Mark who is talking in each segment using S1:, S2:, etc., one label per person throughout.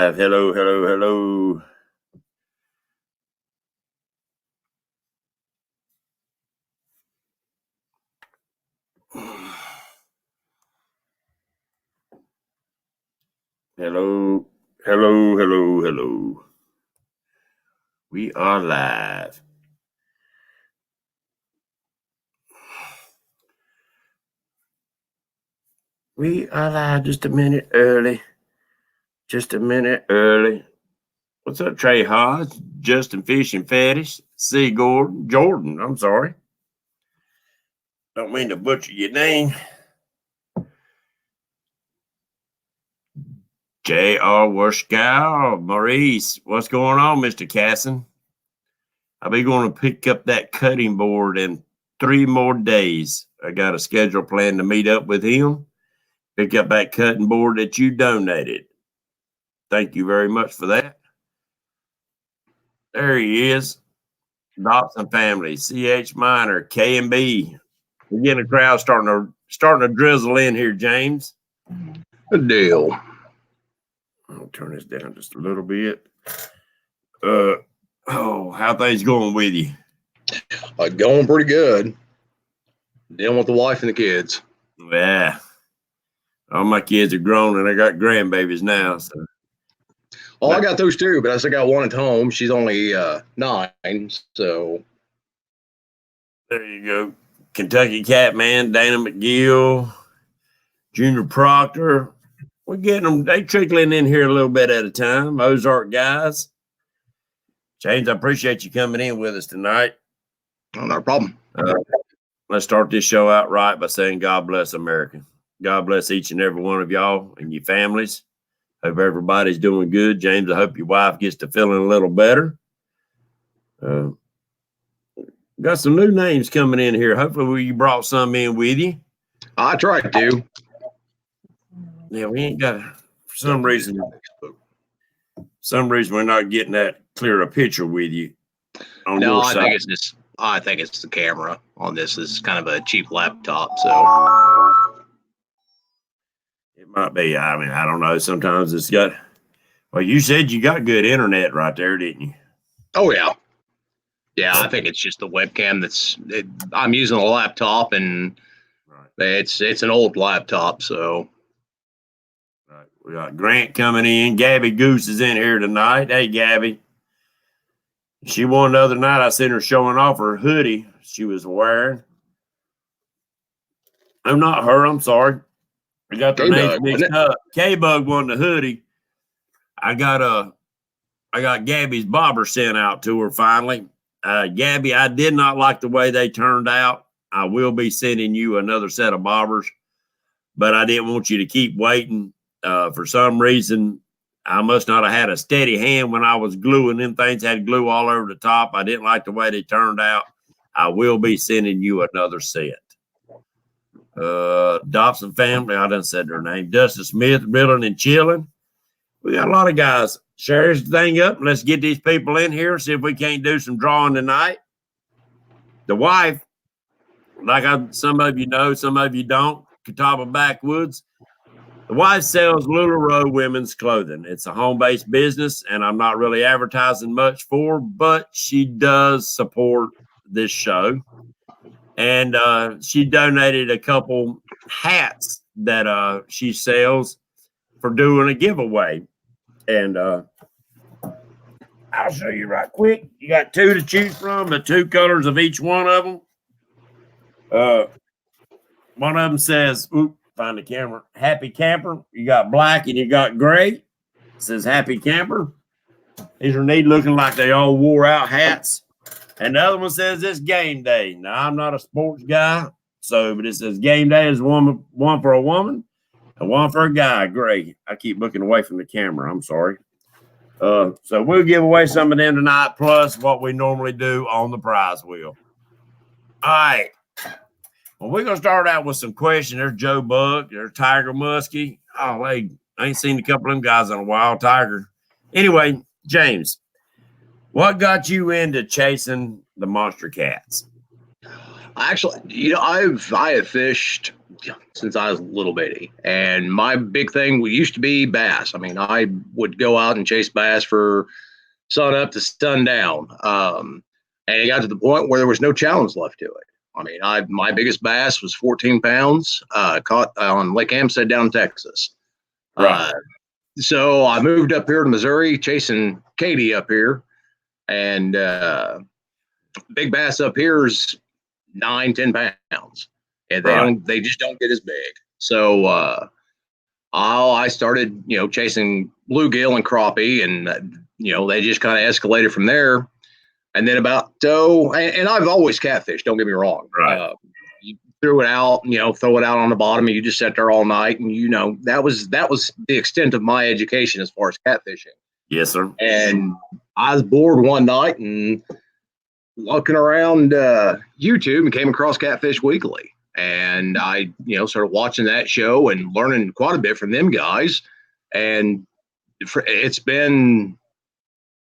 S1: Hello, hello, hello. Hello, hello, hello, hello. We are live. We are live just a minute early. Just a minute early. What's up, Trey Hodge, Justin Fish and Fetish, C. Jordan, I'm sorry. Don't mean to butcher your name. J.R. Warskow, Maurice, what's going on, Mr. Casson? I'll be going to pick up that cutting board in 3 more days. I got a schedule plan to meet up with him, pick up that cutting board that you donated. Thank you very much for that. There he is. Dobson family, CH Minor, K&B. We're getting a crowd starting to drizzle in here, James.
S2: Good deal.
S1: I'll turn this down just a little bit. How things going with you?
S2: Going pretty good. Dealing with the wife and the kids.
S1: Yeah. All my kids are grown and I got grandbabies now. So.
S2: Oh, I got those too, but I still got one at home. She's only 9, so.
S1: There you go. Kentucky Catman, Dana McGill, Junior Proctor. We're getting them. They trickling in here a little bit at a time. Ozark guys. James, I appreciate you coming in with us tonight.
S2: Oh, no problem.
S1: Let's start this show out right by saying God bless America. God bless each and every one of y'all and your families. Hope everybody's doing good. James, I hope your wife gets to feeling a little better. Got some new names coming in here. Hopefully you brought some in with you.
S2: I tried to.
S1: Yeah, we ain't got, for some reason we're not getting that clear a picture with you.
S2: No, I think it's the camera on this. This is kind of a cheap laptop, so
S1: it might be. I mean, I don't know. Sometimes it's got. Well, you said you got good internet right there, didn't you?
S2: Oh yeah, yeah. I think it's just the webcam I'm using a laptop, and it's an old laptop, so.
S1: Right. We got Grant coming in. Gabby Goose is in here tonight. Hey, Gabby. She won the other night. I seen her showing off her hoodie she was wearing. I'm not her. I'm sorry. I got their names mixed up. K-Bug won the hoodie. I got Gabby's bobber sent out to her finally. Gabby, I did not like the way they turned out. I will be sending you another set of bobbers, but I didn't want you to keep waiting. For some reason, I must not have had a steady hand when I was gluing them things. Had glue all over the top. I didn't like the way they turned out. I will be sending you another set. Dobson family, I done said their name. Dustin Smith, Milling and Chilling. We got a lot of guys. Share this thing up. Let's get these people in here. See if we can't do some drawing tonight. The wife, like some of you know, some of you don't, Catawba Backwoods. The wife sells LuLaRoe women's clothing. It's a home-based business, and I'm not really advertising much for, but she does support this show. And she donated a couple hats that she sells for doing a giveaway. And I'll show you right quick. You got 2 to choose from, the 2 colors of each one of them. One of them says, find the camera, Happy Camper. You got black and you got gray. It says Happy Camper. These are neat looking, like they all wore out hats. And the other one says it's game day. Now, I'm not a sports guy, but it says game day is one for a woman and one for a guy. Gray. I keep looking away from the camera. I'm sorry. So we'll give away some of them tonight, plus what we normally do on the prize wheel. All right. Well, we're going to start out with some questions. There's Joe Buck. There's Tiger Muskie. Oh, hey, I ain't seen a couple of them guys in a while. Tiger. Anyway, James, what got you into chasing the monster cats?
S2: Actually, I have fished since I was a little bitty. And my big thing used to be bass. I mean, I would go out and chase bass for sun up to sundown. And it got to the point where there was no challenge left to it. I mean, my biggest bass was 14 pounds, caught on Lake Amstead down in Texas.
S1: Right.
S2: So I moved up here to Missouri, chasing Katie up here, and big bass up here is 9-10 pounds, and they just don't get as big. So I started chasing bluegill and crappie, and they just kind of escalated from there. And then and I've always catfished, don't get me wrong.
S1: Right.
S2: You threw it out, throw it out on the bottom, and you just sat there all night. And that was the extent of my education as far as catfishing.
S1: Yes, sir.
S2: And I was bored one night and looking around YouTube and came across Catfish Weekly. And I, started watching that show and learning quite a bit from them guys. And it's been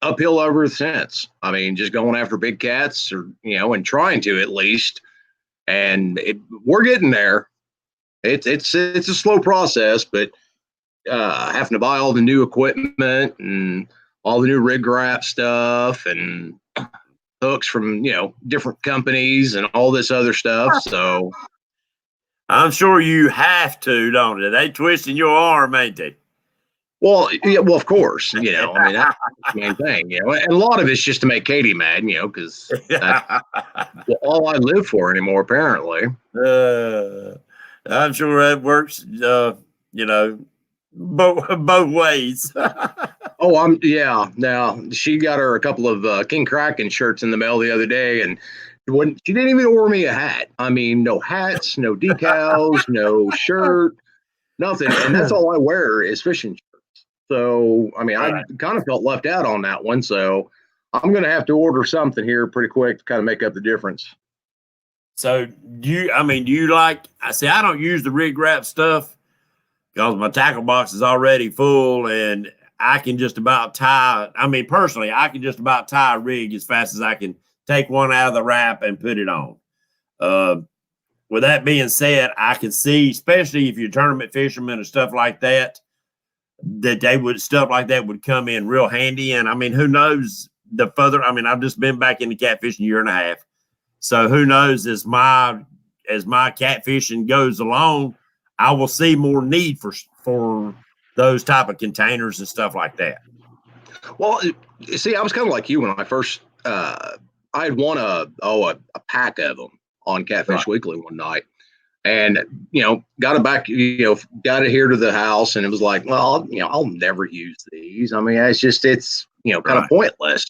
S2: uphill ever since. I mean, just going after big cats, or and trying to at least. And we're getting there. It's a slow process, but having to buy all the new equipment and all the new rig wrap stuff and hooks from different companies and all this other stuff. So
S1: I'm sure you have to, don't they? They twisting your arm, ain't they?
S2: Well, yeah, well, of course, I mean, that's the main thing, and a lot of it's just to make Katie mad, because that's all I live for anymore, apparently.
S1: I'm sure that works, both ways.
S2: Oh, now she got her a couple of King Kraken shirts in the mail the other day, and she didn't even order me a hat. I mean, no hats, no decals, no shirt, nothing. And that's all I wear is fishing shirts. So, I mean, I kind of felt left out on that one. So I'm going to have to order something here pretty quick to kind of make up the difference.
S1: So do you like, I don't use the rig wrap stuff because my tackle box is already full, and I can just about personally, I can just about tie a rig as fast as I can take one out of the wrap and put it on. With that being said, I can see, especially if you're tournament fishermen and stuff like that, stuff like that would come in real handy. And I mean, who knows I've just been back in the catfishing year and a half. So who knows, as my catfishing goes along, I will see more need for those type of containers and stuff like that.
S2: Well, see, I was kind of like you when I first, I had won a pack of them on Catfish Weekly one night. And, got it back, got it here to the house, and it was like, well, I'll never use these. I mean, it's kind of pointless.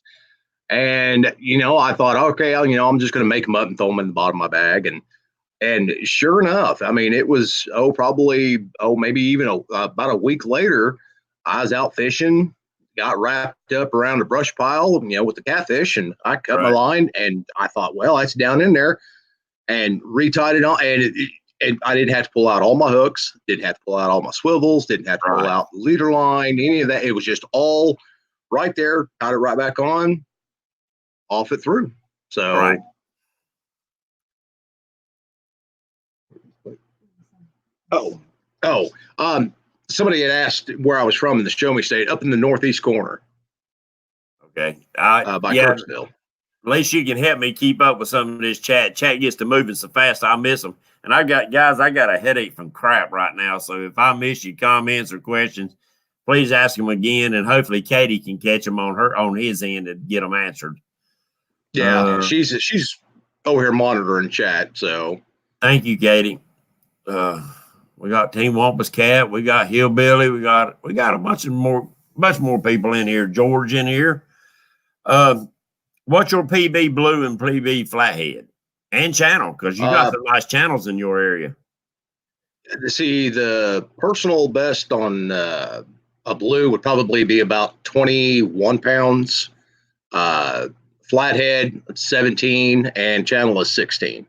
S2: And, I thought, okay, I'm just going to make them up and throw them in the bottom of my bag. And sure enough, I mean, it was, maybe even about a week later, I was out fishing, got wrapped up around a brush pile, with the catfish, and I cut my line, and I thought, well, that's down in there, and retied it on, and I didn't have to pull out all my hooks, didn't have to pull out all my swivels, didn't have to pull out the leader line, any of that. It was just all right there, got it right back on, off it through. So, somebody had asked where I was from in the Show Me State, up in the northeast corner.
S1: Okay.
S2: By Kirksville.
S1: At least you can help me keep up with some of this chat. Chat gets to moving so fast, I miss them. And I got a headache from crap right now. So if I miss your comments or questions, please ask them again, and hopefully Katie can catch them on his end and get them answered.
S2: Yeah, she's over here monitoring chat. So
S1: thank you, Katie. We got Team Wampus Cat, we got Hillbilly, we got a bunch more people in here. George in here. What's your PB blue and PB flathead and channel? Because you got some nice channels in your area.
S2: See, the personal best on a blue would probably be about 21 pounds. Flathead 17, and channel is 16.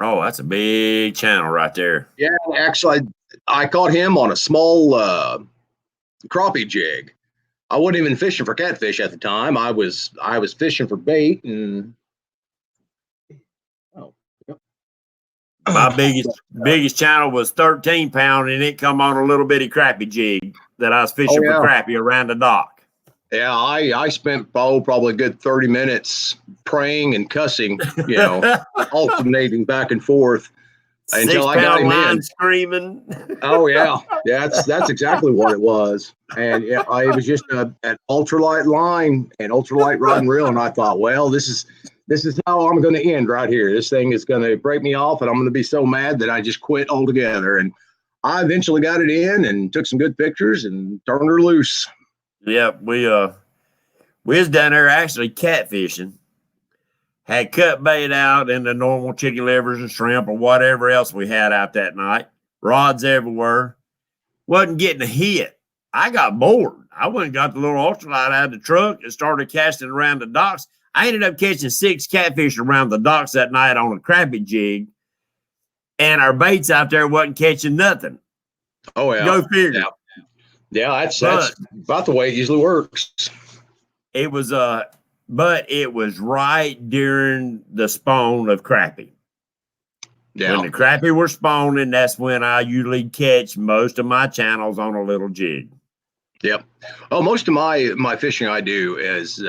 S1: Oh, that's a big channel right there.
S2: Yeah, actually, I caught him on a small crappie jig. I wasn't even fishing for catfish at the time. I was fishing for bait, and
S1: My biggest channel was 13 pound, and it come on a little bitty crappie jig that I was fishing for crappie around the dock.
S2: Yeah, I spent probably a good 30 minutes praying and cussing, alternating back and forth until I got him in.
S1: Screaming.
S2: Oh yeah, that's exactly what it was. And it was just an ultralight line and ultralight rod and reel, and I thought, well, this is how I'm going to end right here. This thing is going to break me off, and I'm going to be so mad that I just quit altogether. And I eventually got it in and took some good pictures and turned her loose.
S1: Yeah, we was down there actually catfishing. Had cut bait out in the normal chicken livers and shrimp or whatever else we had out that night. Rods everywhere. Wasn't getting a hit. I got bored. I went and got the little ultralight out of the truck and started casting around the docks. I ended up catching 6 catfish around the docks that night on a crappie jig. And our baits out there wasn't catching nothing.
S2: Oh, yeah.
S1: Go figure.
S2: Yeah, that's about the way it usually works.
S1: It was but it was right during the spawn of crappie. Yeah. When the crappie were spawning, that's when I usually catch most of my channels on a little jig.
S2: Yep. Oh, most of my fishing I do is,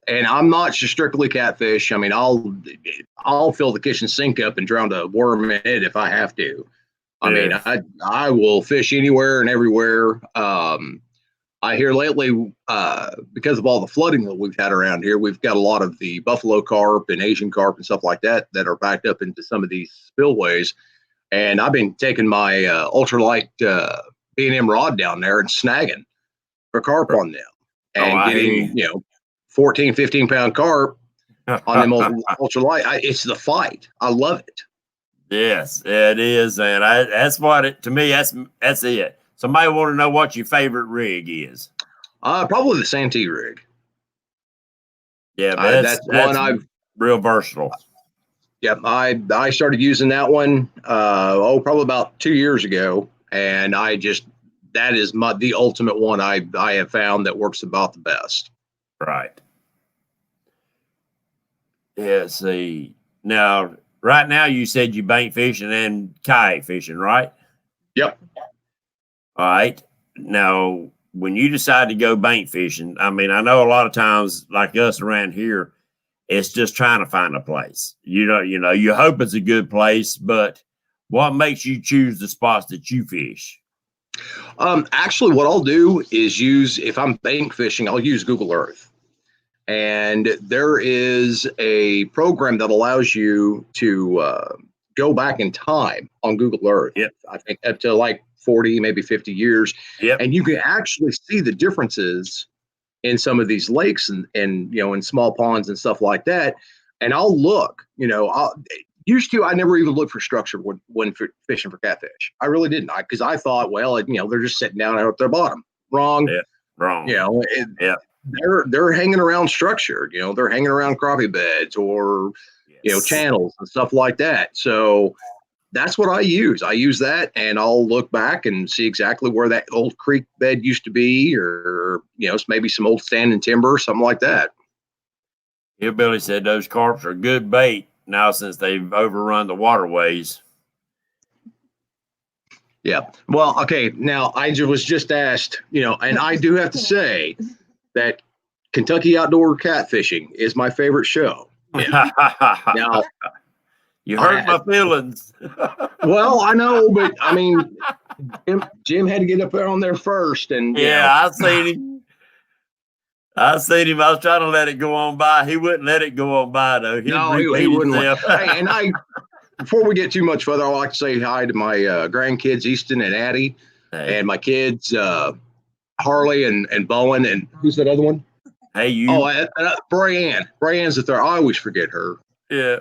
S2: and I'm not just strictly catfish. I mean, I'll fill the kitchen sink up and drown a worm in it if I have to. I mean, I will fish anywhere and everywhere. I hear lately, because of all the flooding that we've had around here, we've got a lot of the buffalo carp and Asian carp and stuff like that are backed up into some of these spillways. And I've been taking my ultralight B&M rod down there and snagging for carp on them and getting, 14, 15 pound carp on them ultralight. It's the fight. I love it.
S1: Yes, it is. And that's what to me, that's it. Somebody want to know what your favorite rig is.
S2: Probably the Santee rig.
S1: Yeah, that's one I've real versatile.
S2: Yeah, I started using that one probably about 2 years ago, and that is the ultimate one I have found that works about the best.
S1: Right. Yeah. See, now right now you said you bank fishing and kayak fishing, right?
S2: Yep.
S1: All right. Now, when you decide to go bank fishing, I mean, I know a lot of times, like us around here, it's just trying to find a place. You hope it's a good place, but what makes you choose the spots that you fish?
S2: Actually, what I'll do is if I'm bank fishing, I'll use Google Earth. And there is a program that allows you to go back in time on Google Earth.
S1: Yep.
S2: I think up to like 40, maybe 50 years.
S1: Yep.
S2: And you can actually see the differences in some of these lakes and in small ponds and stuff like that. And I'll look, I never even looked for structure when fishing for catfish. I really didn't. Because I thought, well, they're just sitting down out at their bottom. Wrong.
S1: Yeah, wrong.
S2: They're hanging around structure. They're hanging around crappie beds or channels and stuff like that. So that's what I use. I use that, and I'll look back and see exactly where that old creek bed used to be, or maybe some old standing timber, something like that.
S1: Hillbilly said those carps are good bait now since they've overrun the waterways.
S2: Yeah. Well, okay. Now I was just asked, and I do have to say that Kentucky Outdoor Catfishing is my favorite show. Now,
S1: you hurt my feelings.
S2: Well, I know, but I mean, Jim had to get up there on there first, and
S1: I seen him. I was trying to let it go on by. He wouldn't let it go on by, though.
S2: He wouldn't. Hey, and before we get too much further, I'd like to say hi to my grandkids, Easton and Addie, and my kids, Harley and Bowen, and who's that other one?
S1: Hey, you.
S2: Oh, Brianne. Brianne's the third. I always forget her.
S1: Yeah.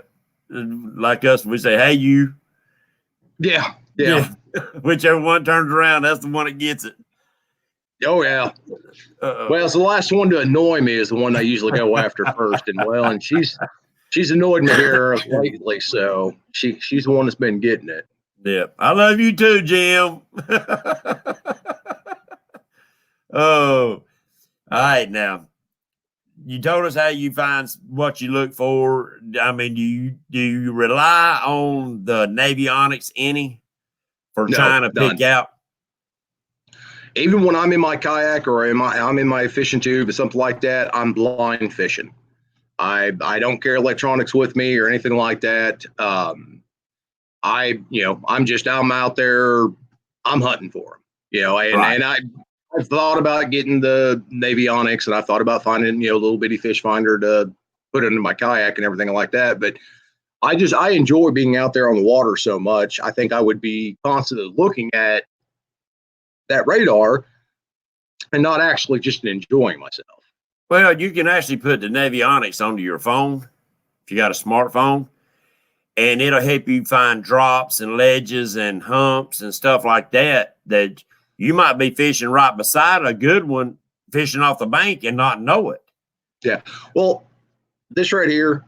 S1: Like us, we say, hey, you.
S2: Yeah.
S1: Whichever one turns around, that's the one that gets it.
S2: Oh, yeah. Well, so the last one to annoy me is the one I usually go after first. And she's annoyed me here lately, so she's the one that's been getting it.
S1: Yeah. I love you too, Jim. Oh. All right, now. you told us how you find what you look for. I mean, do you rely on the Navionics any for
S2: No,
S1: trying to
S2: none.
S1: pick out?
S2: Even when I'm in my kayak or I'm in my fishing tube or something like that, I'm blind fishing. I don't carry electronics with me or anything like that. I'm out there, I'm hunting for them,
S1: Right.
S2: and I've thought about getting the Navionics, and I thought about finding, a little bitty fish finder to put into my kayak and everything like that. But I enjoy being out there on the water so much. I think I would be constantly looking at that radar and not actually just enjoying myself.
S1: Well, you can actually put the Navionics onto your phone if you got a smartphone, and it'll help you find drops and ledges and humps and stuff like that you might be fishing right beside a good one, fishing off the bank and not know it.
S2: Yeah. Well, this right here,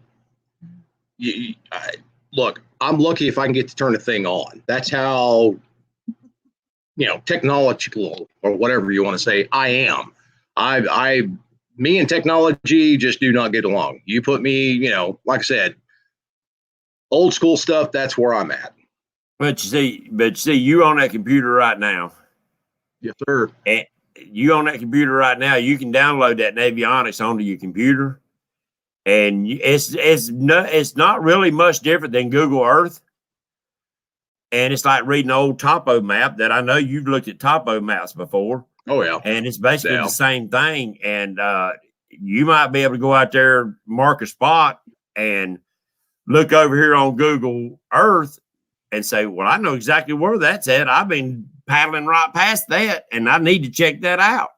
S2: look, I'm lucky if I can get to turn the thing on. That's how, technological or whatever you want to say I am. Me and technology just do not get along. You put me, like I said, old school stuff, that's where I'm at.
S1: But you see, you on that computer right now.
S2: Yes, sir.
S1: And you on that computer right now, you can download that Navionics onto your computer, and it's not really much different than Google Earth. And it's like reading an old topo map that I know you've looked at topo maps before.
S2: Oh, yeah.
S1: And it's basically the same thing. And you might be able to go out there, mark a spot, and look over here on Google Earth and say, well, I know exactly where that's at. I've been paddling right past that, and I need to check that out.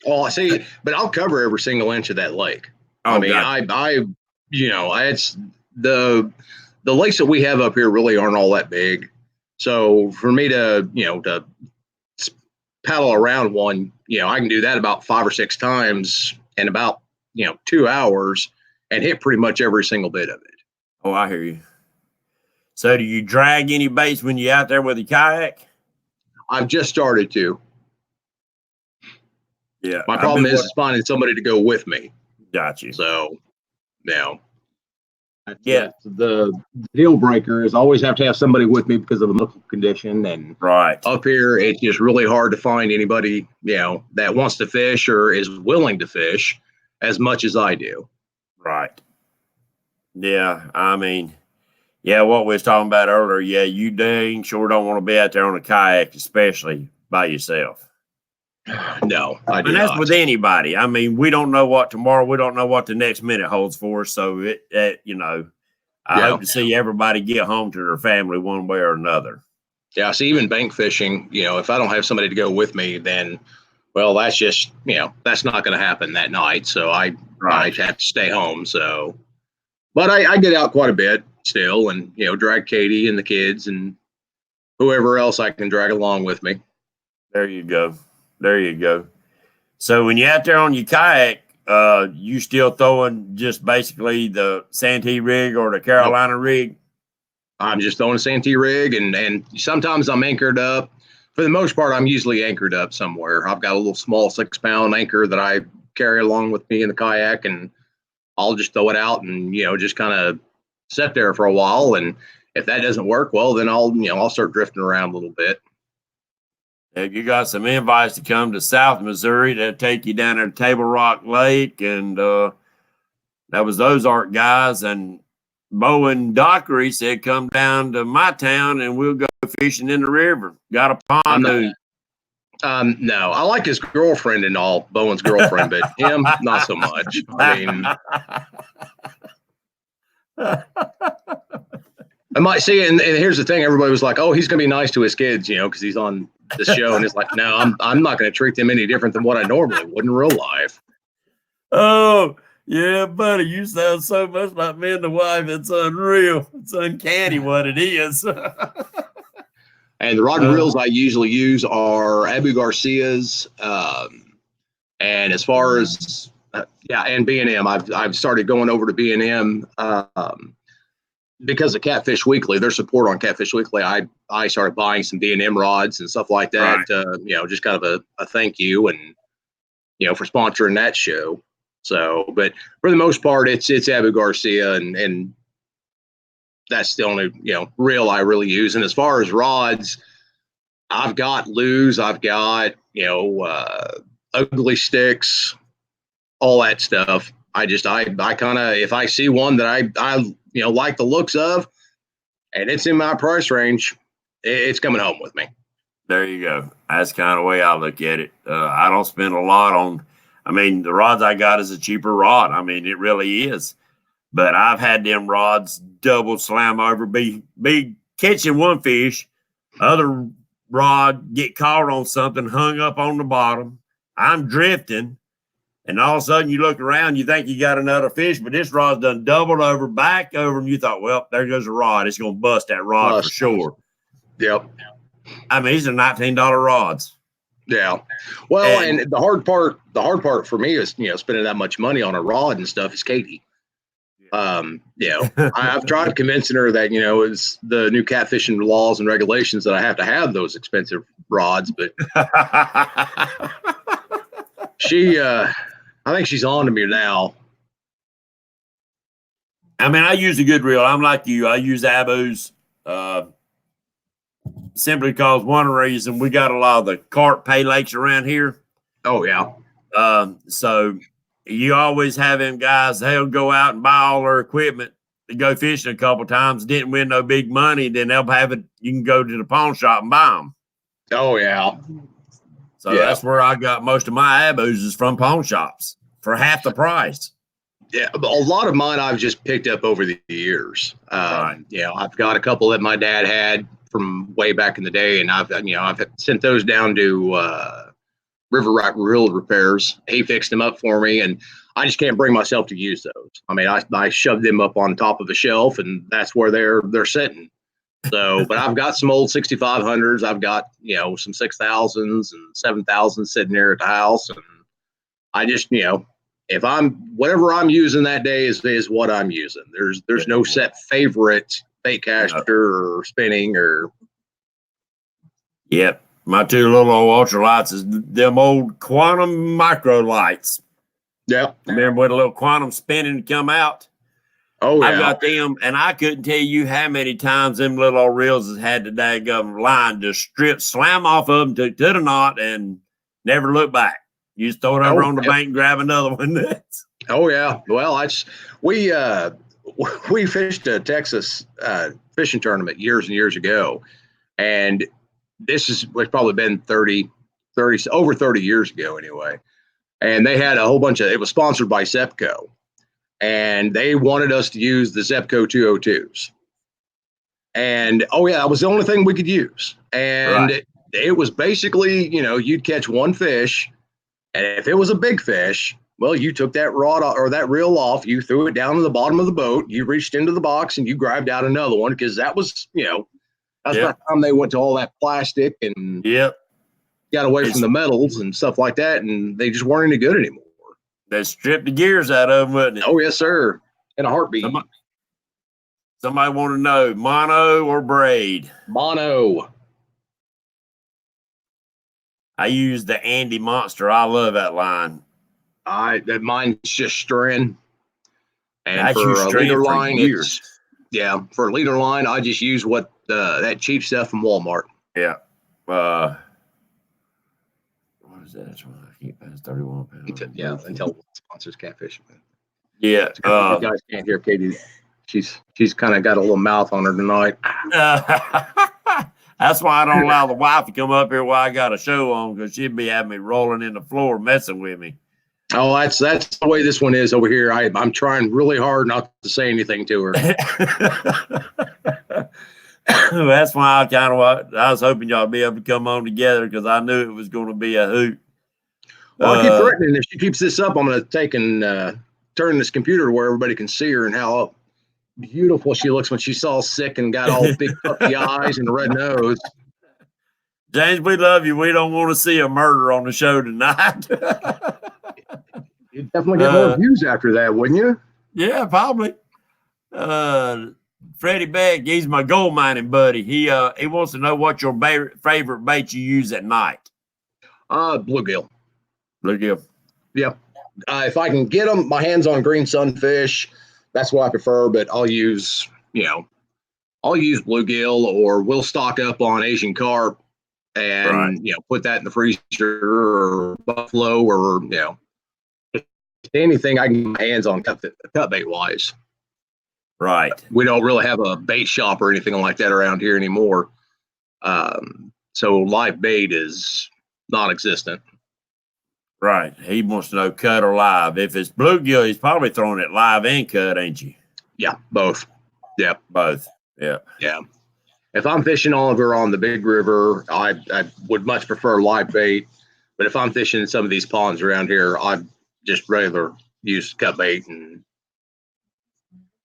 S2: Oh, I see. But I'll cover every single inch of that lake.
S1: Oh,
S2: I mean,
S1: gotcha.
S2: it's the lakes that we have up here really aren't all that big. So for me to paddle around one, I can do that about 5 or 6 times in about 2 hours and hit pretty much every single bit of it.
S1: Oh, I hear you. So do you drag any baits when you're out there with a kayak?
S2: I've just started to.
S1: Yeah.
S2: My problem is finding somebody to go with me.
S1: Got you.
S2: So,
S1: yeah.
S2: The deal breaker is I always have to have somebody with me because of the medical condition. And
S1: right
S2: up here, it's just really hard to find anybody, that wants to fish or is willing to fish as much as I do.
S1: Right. Yeah. I mean, yeah, what we was talking about earlier. Yeah, you dang sure don't want to be out there on a kayak, especially by yourself.
S2: No, I do
S1: and that's
S2: not.
S1: with anybody. I mean, we don't know what tomorrow, we don't know what the next minute holds for us. So I hope to see everybody get home to their family one way or another.
S2: Yeah, see, even bank fishing, if I don't have somebody to go with me, then, well, that's just, that's not going to happen that night. So I have to stay home. So, but I get out quite a bit still and, drag Katie and the kids and whoever else I can drag along with me.
S1: There you go. There you go. So when you're out there on your kayak, you still throwing just basically the Santee rig or the Carolina rig?
S2: I'm just throwing a Santee rig, and sometimes I'm anchored up. For the most part, I'm usually anchored up somewhere. I've got a little small 6-pound anchor that I carry along with me in the kayak, and I'll just throw it out and just kind of sit there for a while. And if that doesn't work, well, then I'll start drifting around a little bit.
S1: If you got some invites to come to South Missouri, they'll take you down there to Table Rock Lake, and that was those Ozark guys. And Bo and Dockery said, come down to my town and we'll go fishing in the river. Got a pond.
S2: No, I like his girlfriend and all, Bowen's girlfriend, but him, not so much. I mean, I might see, and here's the thing: everybody was like, "Oh, he's going to be nice to his kids," because he's on the show, and it's like, no, I'm not going to treat them any different than what I normally would in real life.
S1: Oh, yeah, buddy, you sound so much like me and the wife. It's unreal. It's uncanny what it is.
S2: And the rod and reels I usually use are Abu Garcia's, and as far as and B&M, I've started going over to B&M because of Catfish Weekly. Their support on Catfish Weekly, I started buying some B&M rods and stuff like that. Right. Just kind of a thank you and for sponsoring that show. So, but for the most part, it's Abu Garcia, and that's the only reel I really use. And as far as rods, I've got Lew's, I've got ugly sticks, all that stuff. I kind of, if I see one that I like the looks of, and it's in my price range, it's coming home with me.
S1: There you go. That's kind of the way I look at it. I don't spend a lot on. I mean, the rods I got is a cheaper rod. I mean, it really is. But I've had them rods double slam over, be catching one fish, other rod get caught on something, hung up on the bottom. I'm drifting, and all of a sudden you look around, you think you got another fish, but this rod's done doubled over, back over, and you thought, well, there goes a rod. It's going to bust that rod for sure.
S2: Yep.
S1: I mean, these are $19 rods.
S2: Yeah. Well, and the hard part for me is, spending that much money on a rod and stuff is Katie. I've tried convincing her that, it's the new catfishing laws and regulations that I have to have those expensive rods, but I think she's on to me now.
S1: I mean, I use a good reel. I'm like you. I use Abu's, simply because one reason, we got a lot of the carp pay lakes around here.
S2: Oh yeah.
S1: So you always have them guys, they'll go out and buy all their equipment to go fishing a couple times, didn't win no big money, then they'll have it, you can go to the pawn shop and buy them.
S2: Oh yeah.
S1: So that's where I got most of my Abus, is from pawn shops for half the price.
S2: Yeah, a lot of mine I've just picked up over the years. Right. I've got a couple that my dad had from way back in the day, and I've sent those down to River Rock Reel Repairs. He fixed them up for me, and I just can't bring myself to use those. I mean, I shoved them up on top of a shelf, and that's where they're sitting. So, but I've got some old 6500s. I've got some 6000s and 7000s sitting there at the house, and I just if whatever I'm using that day is what I'm using. There's no set favorite bait caster or spinning or.
S1: Yep. My two little old ultralights is them old quantum micro lights.
S2: Yeah.
S1: Remember when a little quantum spinning come out?
S2: Oh, yeah.
S1: I got them, and I couldn't tell you how many times them little old reels has had the daggum line just slam off of them to the knot and never look back. You just throw it over on the bank and grab another one.
S2: Oh, yeah. Well, we fished a Texas fishing tournament years and years ago, and it's probably been over 30 years ago anyway. And they had a whole bunch it was sponsored by Zepco, and they wanted us to use the Zepco 202s. And that was the only thing we could use. And it was basically, you'd catch one fish, and if it was a big fish, well, you took that rod or that reel off, you threw it down to the bottom of the boat, you reached into the box, and you grabbed out another one, because that was, that's by the time they went to all that plastic and got away from the metals and stuff like that, and they just weren't any good anymore.
S1: They stripped the gears out of them, wasn't it?
S2: Oh, yes, sir. In a heartbeat.
S1: Somebody want to know, mono or braid?
S2: Mono.
S1: I use the Andy Monster. I love that line.
S2: Mine's just string. And
S1: I
S2: for
S1: use
S2: a
S1: string
S2: leader
S1: for
S2: line,
S1: years.
S2: For a leader line, I just use that cheap stuff from Walmart.
S1: Yeah. What is that? I can't pass 31 pounds.
S2: Yeah, until sponsors catfish.
S1: Yeah.
S2: You guys can't hear Katie. She's kind of got a little mouth on her tonight.
S1: That's why I don't allow the wife to come up here while I got a show on, because she'd be having me rolling in the floor messing with me.
S2: Oh, that's the way this one is over here. I'm trying really hard not to say anything to her.
S1: That's why I was hoping y'all be able to come on together, because I knew it was going to be a hoot.
S2: Well, I keep threatening, if she keeps this up, I'm going to take and turn this computer to where everybody can see her and how beautiful she looks when she's all sick and got all big puffy eyes and a red nose.
S1: James, we love you. We don't want to see a murder on the show tonight.
S2: You'd definitely get more views after that, wouldn't you?
S1: Yeah, probably. Freddie Beck, he's my gold mining buddy. He wants to know what your favorite bait you use at night.
S2: Bluegill.
S1: Bluegill.
S2: Yep. if I can get them, my hands on green sunfish, that's what I prefer. But I'll use bluegill, or we'll stock up on Asian carp
S1: Right.
S2: and put that in the freezer, or buffalo, or anything I can get my hands on cut bait wise.
S1: Right.
S2: We don't really have a bait shop or anything like that around here anymore. So live bait is non-existent.
S1: Right. He wants to know cut or live. If it's bluegill, he's probably throwing it live and cut, ain't you?
S2: Yeah, both. Yeah,
S1: both. Yeah.
S2: Yeah. If I'm fishing over on the big river, I would much prefer live bait. But if I'm fishing in some of these ponds around here, I just rather use cut bait. And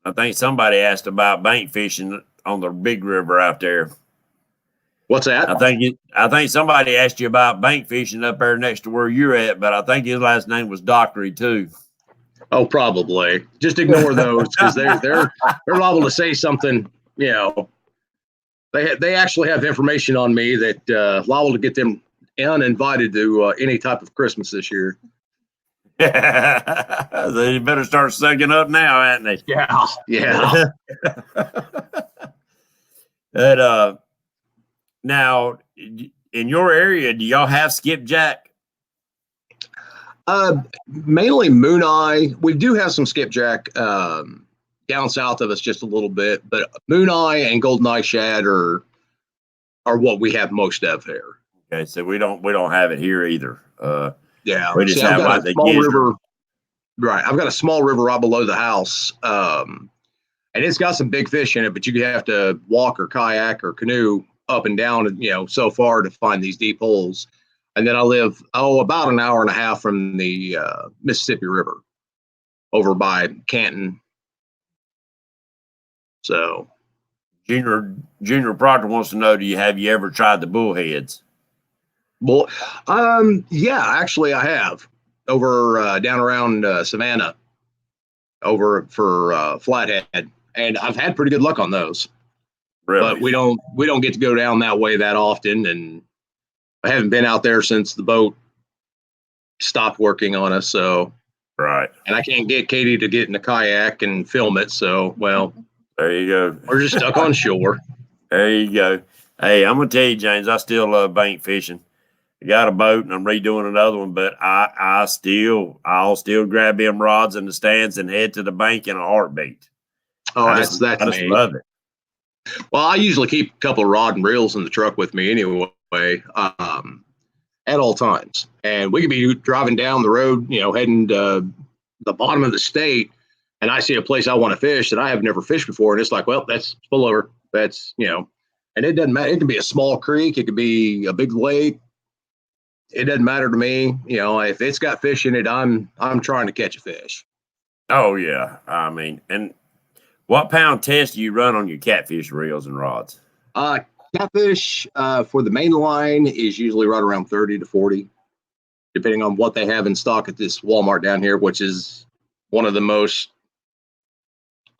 S1: I think somebody asked about bank fishing on the big river out there.
S2: What's that?
S1: I think somebody asked you about bank fishing up there next to where you're at, but I think his last name was Dockery too.
S2: Oh, probably. Just ignore those, because they're liable to say something. They actually have information on me that liable to get them uninvited to any type of Christmas this year.
S1: They better start sucking up now, ain't they?
S2: Yeah.
S1: But now in your area, do y'all have skipjack?
S2: Mainly moon eye. We do have some skipjack down south of us just a little bit, but moon eye and golden eye shad are what we have most of here.
S1: Okay, so we don't have it here either.
S2: Yeah,
S1: we just have like the
S2: small
S1: gizzard.
S2: river. Right, I've got a small river right below the house, and it's got some big fish in it, but you have to walk or kayak or canoe up and down, so far to find these deep holes. And then I live about an hour and a half from the Mississippi River, over by Canton. So,
S1: Junior Proctor wants to know: have you ever tried the bullheads?
S2: well, yeah, actually, I have over down around Savannah, over for Flathead, and I've had pretty good luck on those.
S1: Really?
S2: But we don't get to go down that way that often, and I haven't been out there since the boat stopped working on us. So,
S1: right.
S2: And I can't get Katie to get in a kayak and film it. So, well,
S1: there you go.
S2: We're just stuck on shore.
S1: There you go. Hey, I'm gonna tell you, James, I still love bank fishing. I got a boat and I'm redoing another one, but I'll still grab them rods in the stands and head to the bank in a heartbeat.
S2: Oh,
S1: I
S2: that's
S1: just love it.
S2: Well, I usually keep a couple of rod and reels in the truck with me anyway, at all times. And we could be driving down the road, heading to the bottom of the state, and I see a place I want to fish that I have never fished before, and it's like, well, that's full over. That's and it doesn't matter. It could be a small creek, it could be a big lake. It doesn't matter to me. If it's got fish in it, I'm trying to catch a fish.
S1: Oh yeah, I mean, and what pound test do you run on your catfish reels and rods?
S2: Catfish for the main line is usually right around 30 to 40, depending on what they have in stock at this Walmart down here, which is one of the most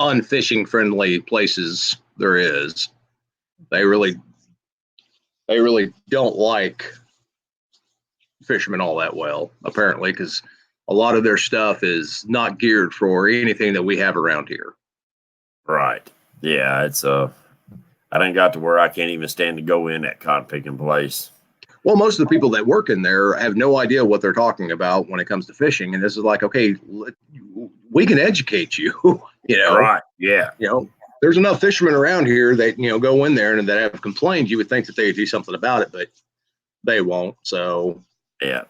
S2: unfishing friendly places there is. They really don't like fishermen all that well, apparently, because a lot of their stuff is not geared for anything that we have around here.
S1: Right. Yeah, it's I done got to where I can't even stand to go in that cotton picking place.
S2: Well, most of the people that work in there have no idea what they're talking about when it comes to fishing. And this is like, okay, we can educate you,
S1: Right. Yeah.
S2: There's enough fishermen around here that, go in there and that have complained. You would think that they would do something about it, but they won't. So,
S1: yeah.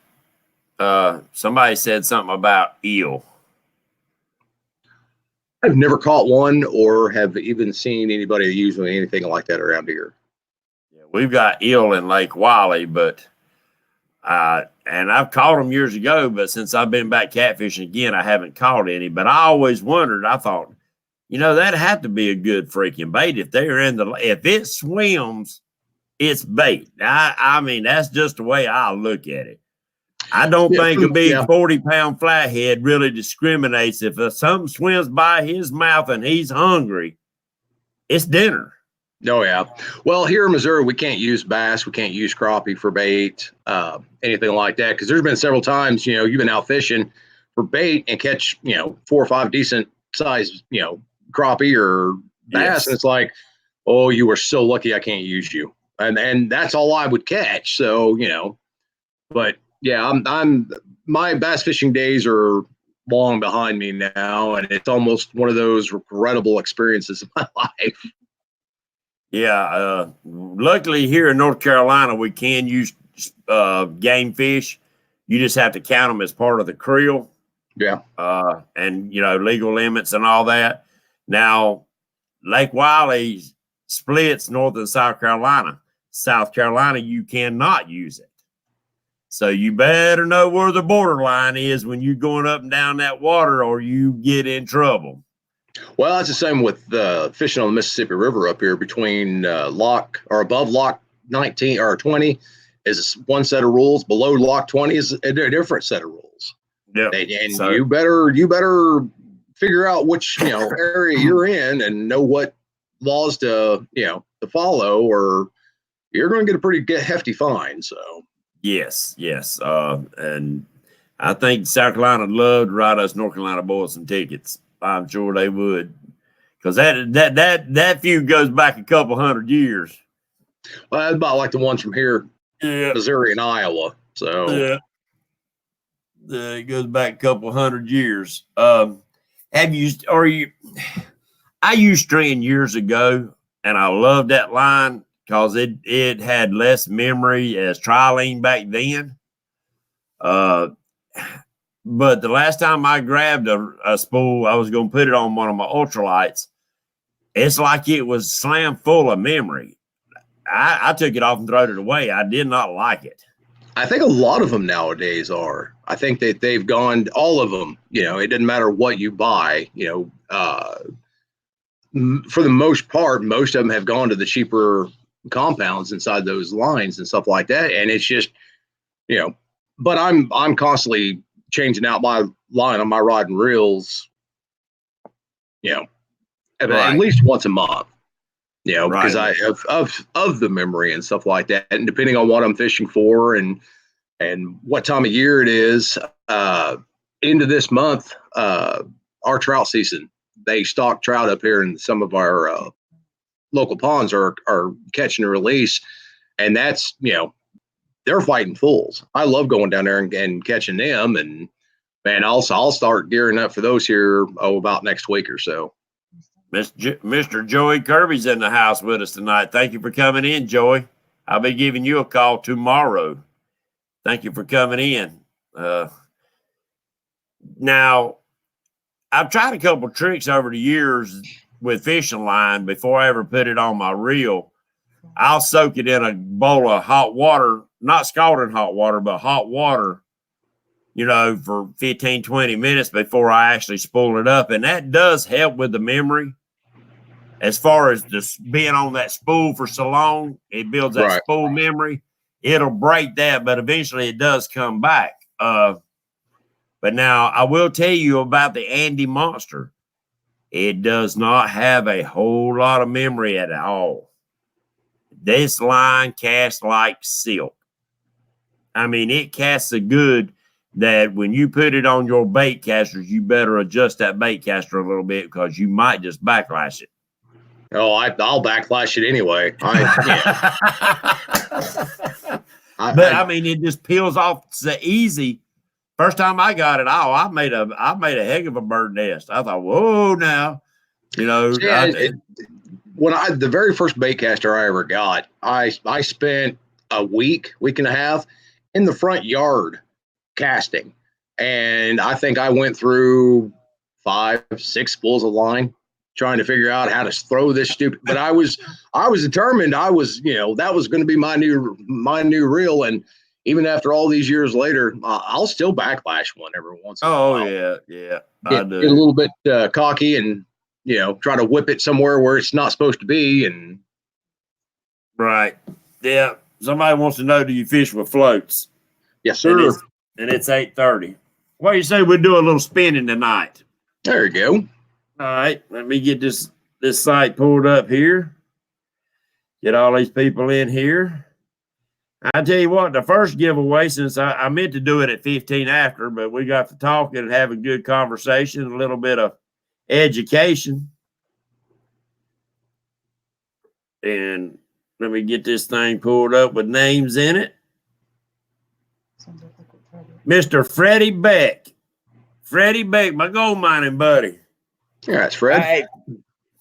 S1: Somebody said something about eel.
S2: I've never caught one or have even seen anybody using anything like that around here.
S1: Yeah, we've got eel in Lake Wiley, but and I've caught them years ago, but since I've been back catfishing again, I haven't caught any. But I always wondered, I thought, that'd have to be a good freaking bait if if it swims, it's bait. I mean, that's just the way I look at it. I don't think a big 40-pound flathead really discriminates. If something swims by his mouth and he's hungry, it's dinner.
S2: Oh, yeah. Well, here in Missouri, we can't use bass. We can't use crappie for bait, anything like that. Because there's been several times, you've been out fishing for bait and catch, 4 or 5 decent size, crappie or bass.
S1: Yes.
S2: And it's like, oh, you were so lucky I can't use you. And that's all I would catch. So, but yeah, I'm my bass fishing days are long behind me now, and it's almost one of those regrettable experiences of my life.
S1: Yeah. Luckily here in North Carolina, we can use game fish. You just have to count them as part of the creel.
S2: Yeah.
S1: And legal limits and all that. Now, Lake Wiley splits North and South Carolina. South Carolina, you cannot use it. So you better know where the borderline is when you're going up and down that water, or you get in trouble.
S2: Well, it's the same with fishing on the Mississippi River up here between lock or above lock 19 or 20 is one set of rules. Below lock 20 is a different set of rules.
S1: Yeah,
S2: and
S1: so,
S2: you better figure out which area you're in and know what laws to to follow, or you're going to get a pretty hefty fine. So
S1: yes, and I think South Carolina would love to write us North Carolina boys some tickets. I'm sure they would, because that feud goes back a couple hundred years.
S2: Well, that's about like the ones from here, Missouri and Iowa. So
S1: it goes back a couple hundred years. I used string years ago, and I loved that line because it had less memory as trilene back then. But the last time I grabbed a spool, I was going to put it on one of my ultralights. It's like it was slam full of memory. I took it off and threw it away. I did not like it.
S2: I think a lot of them nowadays are. I think that they've gone, all of them, it doesn't matter what you buy, for the most part, most of them have gone to the cheaper compounds inside those lines and stuff like that. And it's just, but I'm constantly changing out my line on my rod and reels, at least once a month, because I of the memory and stuff like that. And depending on what I'm fishing for and what time of year it is, into this month, our trout season, they stock trout up here in some of our local ponds are catch and release. And that's, they're fighting fools. I love going down there and catching them. And man, also I'll start gearing up for those here, about next week or so.
S1: Mr. Joey Kirby's in the house with us tonight. Thank you for coming in, Joey. I'll be giving you a call tomorrow. Thank you for coming in. Now, I've tried a couple tricks over the years with fishing line before I ever put it on my reel. I'll soak it in a bowl of hot water, not scalding hot water, but hot water, for 15, 20 minutes before I actually spool it up. And that does help with the memory. As far as just being on that spool for so long, it builds that spool memory. It'll break that, but eventually it does come back. But now I will tell you about the Andy Monster. It does not have a whole lot of memory at all. This line casts like silk. I mean, it casts so good that when you put it on your bait casters, you better adjust that bait caster a little bit because you might just backlash it.
S2: Oh, I'll backlash it anyway.
S1: I mean, it just peels off so easy. First time I got it, I made a heck of a bird nest. I thought, whoa, now,
S2: the very first bait caster I ever got, I spent a week and a half in the front yard casting, and I think I went through 5-6 spools of line trying to figure out how to throw this stupid. But I was determined. I was, that was going to be my new reel. And even after all these years later, I'll still backlash one every once in a while.
S1: Oh yeah.
S2: Get a little bit cocky and try to whip it somewhere where it's not supposed to be. And
S1: right, yeah. Somebody wants to know, do you fish with floats?
S2: Yes, sir.
S1: And it's 8:30. What do you say we do a little spinning tonight?
S2: There you go.
S1: All right, let me get this site pulled up here. Get all these people in here. I tell you what, the first giveaway, since I meant to do it at 15 after, but we got to talking and having good conversation, a little bit of education. And let me get this thing pulled up with names in it. Mr. Freddie Beck. Freddie Beck, my gold mining buddy.
S2: Yeah, that's Fred.
S1: Hey,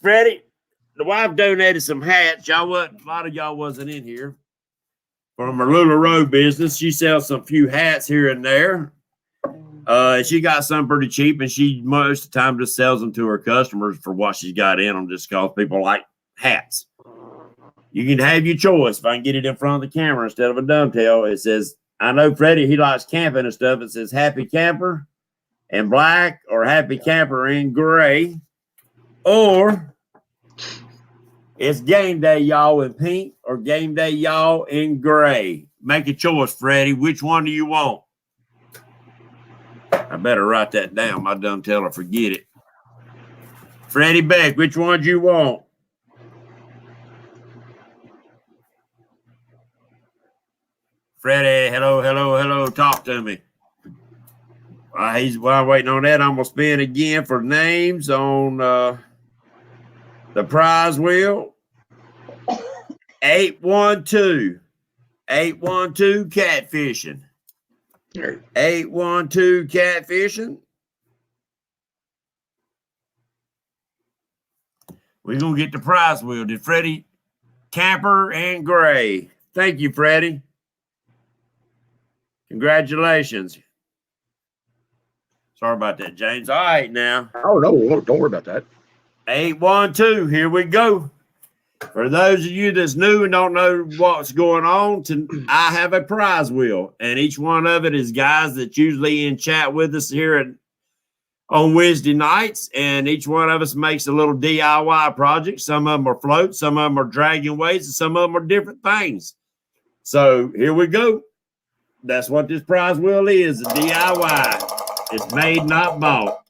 S1: Freddie, the wife donated some hats. A lot of y'all wasn't in here. From her Lula Road business, she sells some few hats here and there. She got some pretty cheap, and she most of the time just sells them to her customers for what she's got in them, just because people like hats. You can have your choice. If I can get it in front of the camera instead of a dovetail, it says, I know Freddie, he likes camping and stuff. It says Happy Camper in black or Happy Camper in gray, or it's Game Day Y'all in pink or Game Day Y'all in gray. Make a choice, Freddie. Which one do you want? I better write that down. My dumb teller forget it. Freddie Beck, which one do you want? Freddie, hello. Talk to me. While waiting on that, I'm going to spin again for names on the prize wheel. 812. 812 catfishing. 812 catfishing. We're going to get the prize wheel. Did Freddie Camper and Gray. Thank you, Freddie. Congratulations. Sorry about that, James. All right, now.
S2: Oh, no, don't worry about that.
S1: 812, here we go. For those of you that's new and don't know what's going on, I have a prize wheel, and each one of it is guys that usually in chat with us here on Wednesday nights, and each one of us makes a little DIY project. Some of them are floats, some of them are dragging weights, and some of them are different things. So here we go. That's what this prize wheel is, a DIY. It's made, not bought.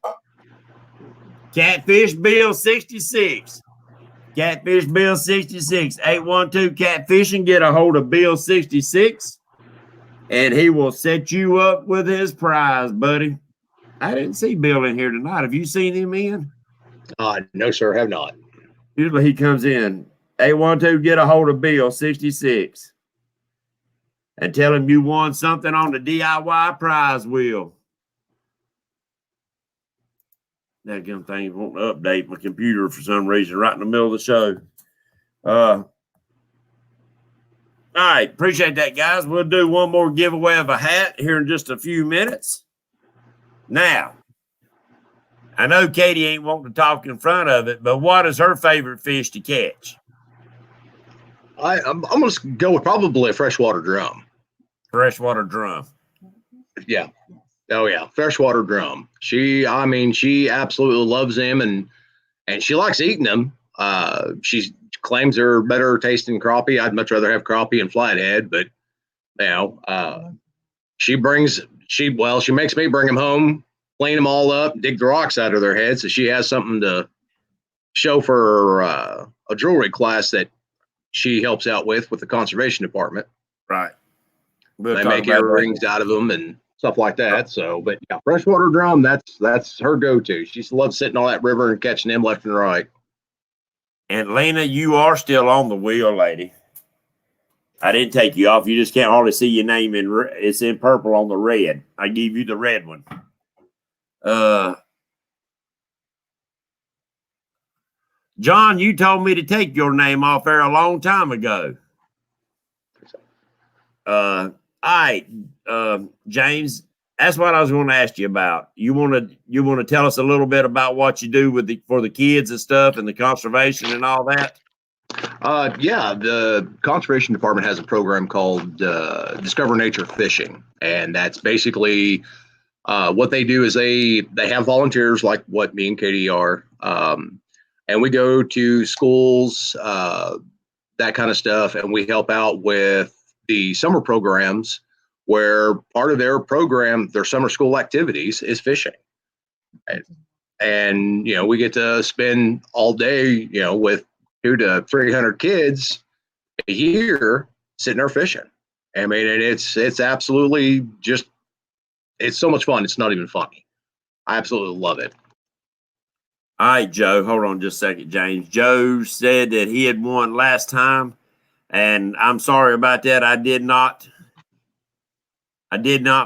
S1: Catfish Bill 66. Catfish Bill 66. 812 Catfishing. Get a hold of Bill 66, and he will set you up with his prize, buddy. I didn't see Bill in here tonight. Have you seen him in?
S2: No, sir, have not.
S1: Usually he comes in. 812, get a hold of Bill 66 and tell him you won something on the DIY prize wheel. That gun thing won't update my computer for some reason right in the middle of the show. All right, appreciate that, guys. We'll do one more giveaway of a hat here in just a few minutes. Now, I know Katie ain't wanting to talk in front of it, but what is her favorite fish to catch?
S2: I'm going to go with probably a freshwater drum.
S1: Freshwater drum.
S2: Yeah. Oh, yeah. Freshwater drum. She absolutely loves them, and she likes eating them. She claims they're better tasting crappie. I'd much rather have crappie and flathead, but, she makes me bring them home, clean them all up, dig the rocks out of their heads, so she has something to show for a jewelry class that she helps out with the conservation department.
S1: Right.
S2: They make earrings out of them and stuff like that. So, but yeah, freshwater drum, that's her go-to. She loves sitting on that river and catching them left and right.
S1: And Lena, you are still on the wheel, lady. I didn't take you off. You just can't hardly see your name it's in purple on the red. I gave you the red one. John, you told me to take your name off there a long time ago. All right, James, that's what I was going to ask you about. You want to tell us a little bit about what you do for the kids and stuff and the conservation and all that?
S2: Yeah, the conservation department has a program called Discover Nature Fishing, and that's basically what they do is they have volunteers like what me and Katie are, and we go to schools, that kind of stuff, and we help out with the summer programs where part of their program, their summer school activities, is fishing. And we get to spend all day, with 200 to 300 kids a year sitting there fishing. I mean, and it's absolutely just it's so much fun. It's not even funny. I absolutely love it.
S1: All right, Joe, hold on just a second, James. Joe said that he had won last time, and I'm sorry about that. I did not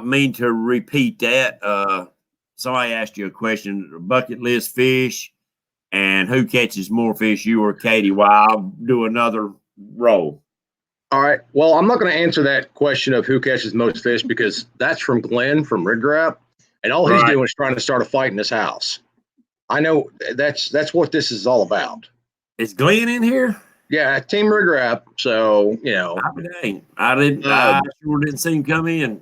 S1: mean to repeat that. Somebody asked you a question, bucket list fish, and who catches more fish, you or Katie? Well, I'll do another roll.
S2: All right. Well, I'm not going to answer that question of who catches most fish because that's from Glenn from Rig Wrap, and all he's
S1: Right.
S2: doing is trying to start a fight in this house. I know that's what this is all about.
S1: Is Glenn in here?
S2: Yeah, Team Rig Wrap. So
S1: I sure didn't see him come in.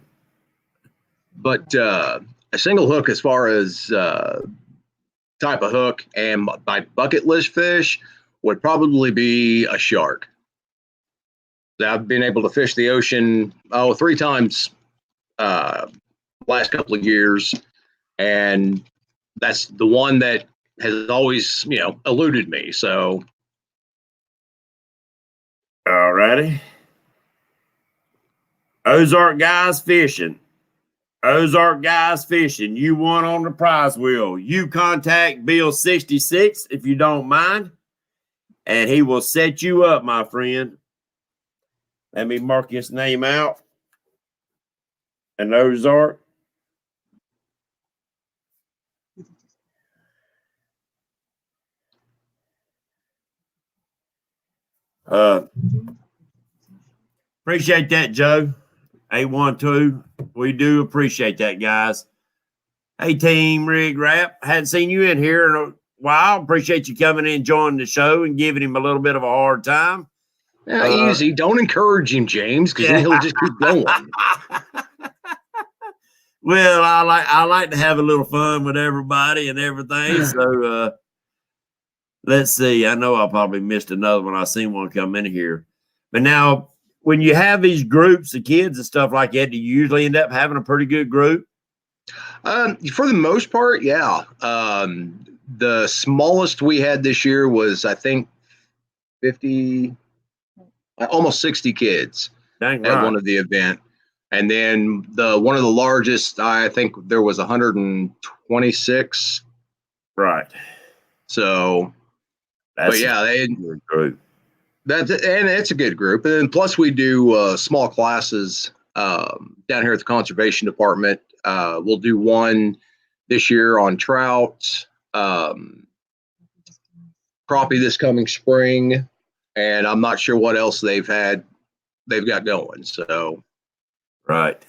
S2: But a single hook, as far as type of hook, and my bucket list fish would probably be a shark. I've been able to fish the ocean 3 times last couple of years, and that's the one that has always eluded me. So,
S1: all righty. Ozark guys fishing. Ozark guys fishing. You won on the prize wheel. You contact Bill 66 if you don't mind, and he will set you up, my friend. Let me mark his name out. An Ozark. Appreciate that, Joe. A12. We do appreciate that, guys. Hey, Team Rig Wrap. Hadn't seen you in here in a while. Appreciate you coming in, joining the show, and giving him a little bit of a hard time.
S2: Easy. Don't encourage him, James, because then he'll just keep going.
S1: Well, I like to have a little fun with everybody and everything. So let's see. I know I probably missed another one. I seen one come in here. But now, when you have these groups of kids and stuff like that, do you usually end up having a pretty good group?
S2: For the most part, yeah. The smallest we had this year was, I think, 50, almost 60 kids
S1: Dang
S2: at
S1: right.
S2: one of the event. And then one of the largest, I think there was 126.
S1: Right.
S2: So,
S1: That's
S2: but yeah,
S1: a good group.
S2: and it's a good group. And then plus we do small classes down here at the conservation department. We'll do one this year on trout, crappie this coming spring, and I'm not sure what else they've got going. So,
S1: right.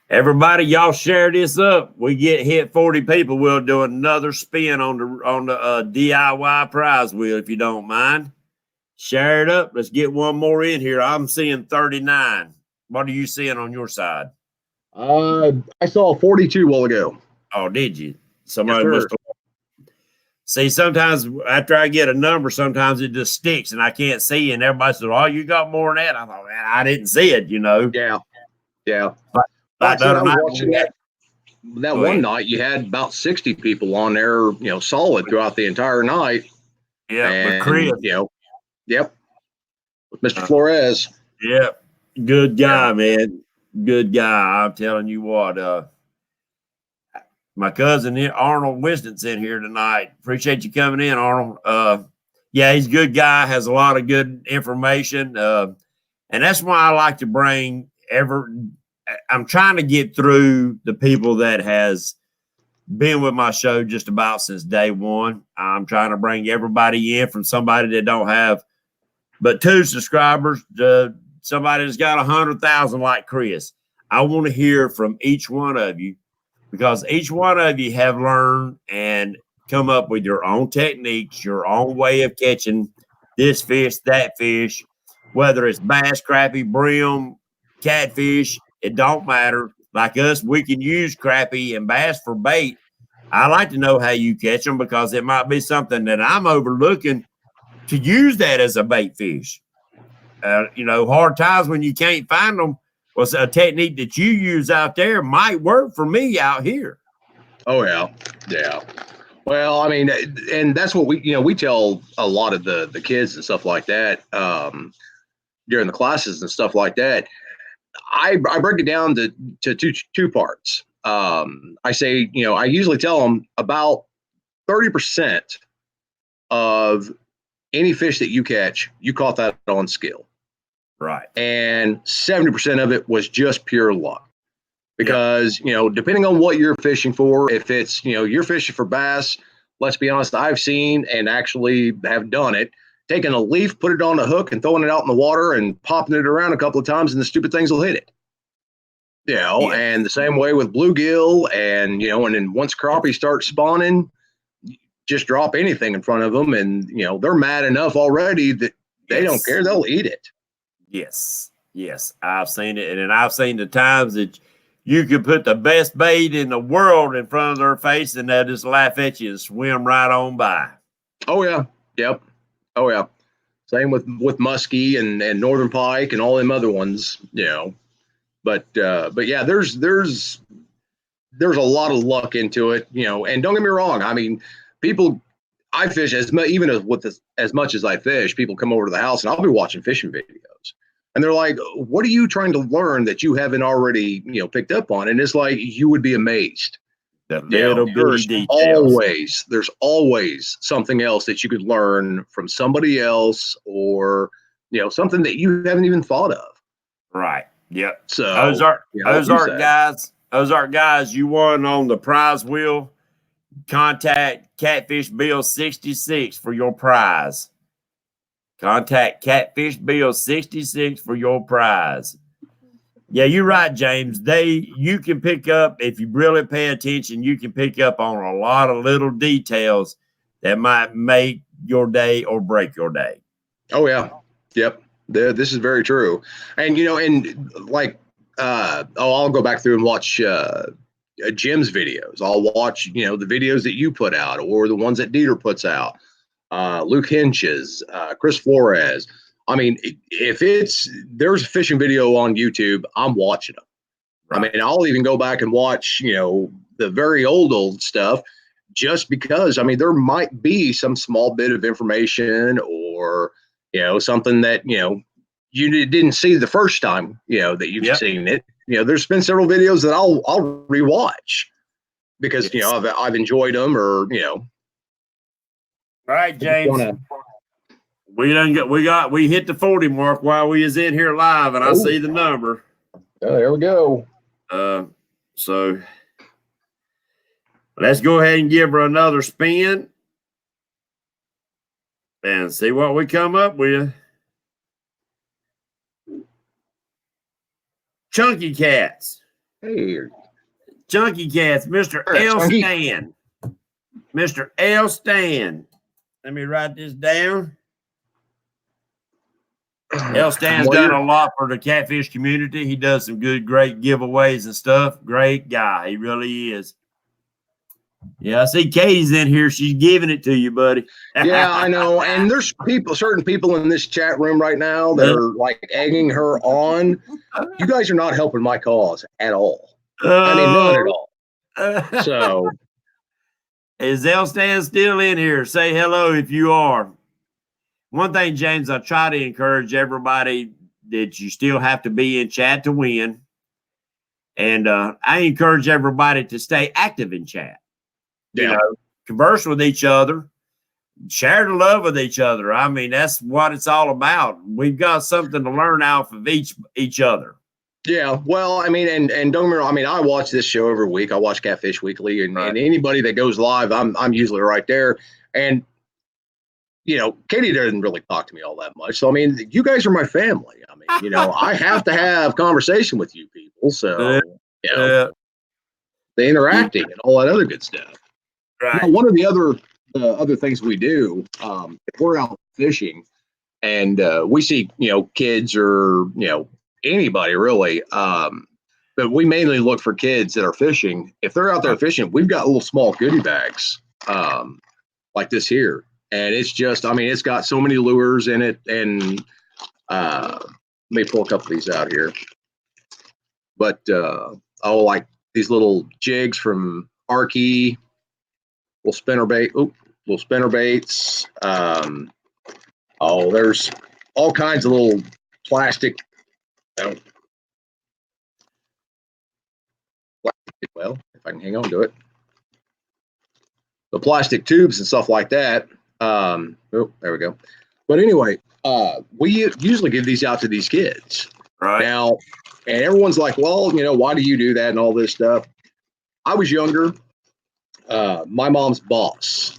S1: Everybody, y'all share this up. We get hit 40 people. We'll do another spin on the DIY prize wheel if you don't mind. Share it up. Let's get one more in here. I'm seeing 39. What are you seeing on your side?
S2: I saw 42 a while ago.
S1: Oh, did you? Somebody
S2: Yes,
S1: must have. See, sometimes after I get a number, sometimes it just sticks and I can't see. And everybody says, "Oh, you got more than that." I thought, man, I didn't see it,
S2: Yeah.
S1: But
S2: I
S1: the other
S2: was
S1: night,
S2: watching that one night. You had about 60 people on there, solid throughout the entire night.
S1: Yeah,
S2: and,
S1: with Chris.
S2: Yep. With Mr. Flores.
S1: Yep. Good guy, man. Good guy. I'm telling you what. My cousin Arnold Winston's in here tonight. Appreciate you coming in, Arnold. Yeah, he's a good guy, has a lot of good information. And that's why I like to bring I'm trying to get through the people that has been with my show just about since day one. I'm trying to bring everybody in, from somebody that don't have but 2 subscribers to somebody that's got 100,000 like Chris. I want to hear from each one of you, because each one of you have learned and come up with your own techniques, your own way of catching this fish, that fish, whether it's bass, crappie, brim, catfish, it don't matter. Like us, we can use crappie and bass for bait. I like to know how you catch them, because it might be something that I'm overlooking to use that as a bait fish. Hard times when you can't find them. Was a technique that you use out there might work for me out here.
S2: Oh yeah. Well, I mean, and that's what we tell a lot of the kids and stuff like that during the classes and stuff like that. I break it down to two parts. I say, I usually tell them about 30% of any fish that you catch, you caught that on skill.
S1: Right.
S2: And 70% of it was just pure luck. Because, depending on what you're fishing for, if it's, you're fishing for bass, let's be honest, I've seen and actually have done it, taking a leaf, put it on a hook and throwing it out in the water and popping it around a couple of times and the stupid things will hit it. And the same way with bluegill and, and then once crappie start spawning, just drop anything in front of them and, they're mad enough already that they don't care. They'll eat it.
S1: Yes. I've seen it. And I've seen the times that you could put the best bait in the world in front of their face and they'll just laugh at you and swim right on by.
S2: Oh, yeah. Yep. Oh, yeah. Same with muskie and northern pike and all them other ones, But yeah, there's a lot of luck into it, and don't get me wrong. I mean, I fish as much as I fish, people come over to the house and I'll be watching fishing videos. And they're like, what are you trying to learn that you haven't already, picked up on? And it's like, you would be amazed. There's always something else that you could learn from somebody else or, something that you haven't even thought of.
S1: Right. Yep.
S2: So
S1: Ozark guys, you won on the prize wheel. Contact Catfish Bill 66 for your prize. Contact Catfish Bill 66 for your prize. Yeah, you're right, James. You can pick up, if you really pay attention, you can pick up on a lot of little details that might make your day or break your day.
S2: Oh, yeah. Yep. This is very true. And, I'll go back through and watch Jim's videos. I'll watch, the videos that you put out or the ones that Dieter puts out. Luke Hinch's, Chris Flores. I mean, if there's a fishing video on YouTube, I'm watching them. Right. I mean, I'll even go back and watch, the very old stuff just because, I mean, there might be some small bit of information or, something that, you didn't see the first time, that you've seen it. There's been several videos that I'll rewatch because, I've enjoyed them or,
S1: All right, James. We hit the 40 mark while we is in here live, and I see the number.
S2: Oh, there we go.
S1: So let's go ahead and give her another spin and see what we come up with. Chunky Cats.
S2: Hey.
S1: Chunky Cats, Mr. L. Stan. Mr. L. Stan. Let me write this down. L. Stan's done a lot for the catfish community. He does some great giveaways and stuff. Great guy. He really is. Yeah, I see Katie's in here. She's giving it to you, buddy.
S2: Yeah, I know. And there's certain people in this chat room right now that are like egging her on. You guys are not helping my cause at all. I mean, none at all. So,
S1: is L. Stan still in here? Say hello if you are. One thing, James, I try to encourage everybody that you still have to be in chat to win. And I encourage everybody to stay active in chat.
S2: Yeah.
S1: Converse with each other, share the love with each other. I mean, that's what it's all about. We've got something to learn off of each other.
S2: Yeah, well, I mean, and don't get me wrong, I mean, I watch this show every week. I watch Catfish Weekly, and anybody that goes live, I'm usually right there. And Katie doesn't really talk to me all that much. So I mean, you guys are my family. I mean, I have to have conversation with you people. So the interacting and all that other good stuff.
S1: Right.
S2: One of the other things we do, if we're out fishing and we see kids or anybody really, but we mainly look for kids that are fishing. If they're out there fishing, we've got little small goodie bags like this here, and it's just, I mean, it's got so many lures in it. And let me pull a couple of these out here, but like these little jigs from Arky. Little spinner baits. There's all kinds of little plastic well, if I can hang on to it, the plastic tubes and stuff like that. Oh, there we go. But anyway, we usually give these out to these kids.
S1: Right.
S2: Now, and everyone's like, well, why do you do that and all this stuff? I was younger. My mom's boss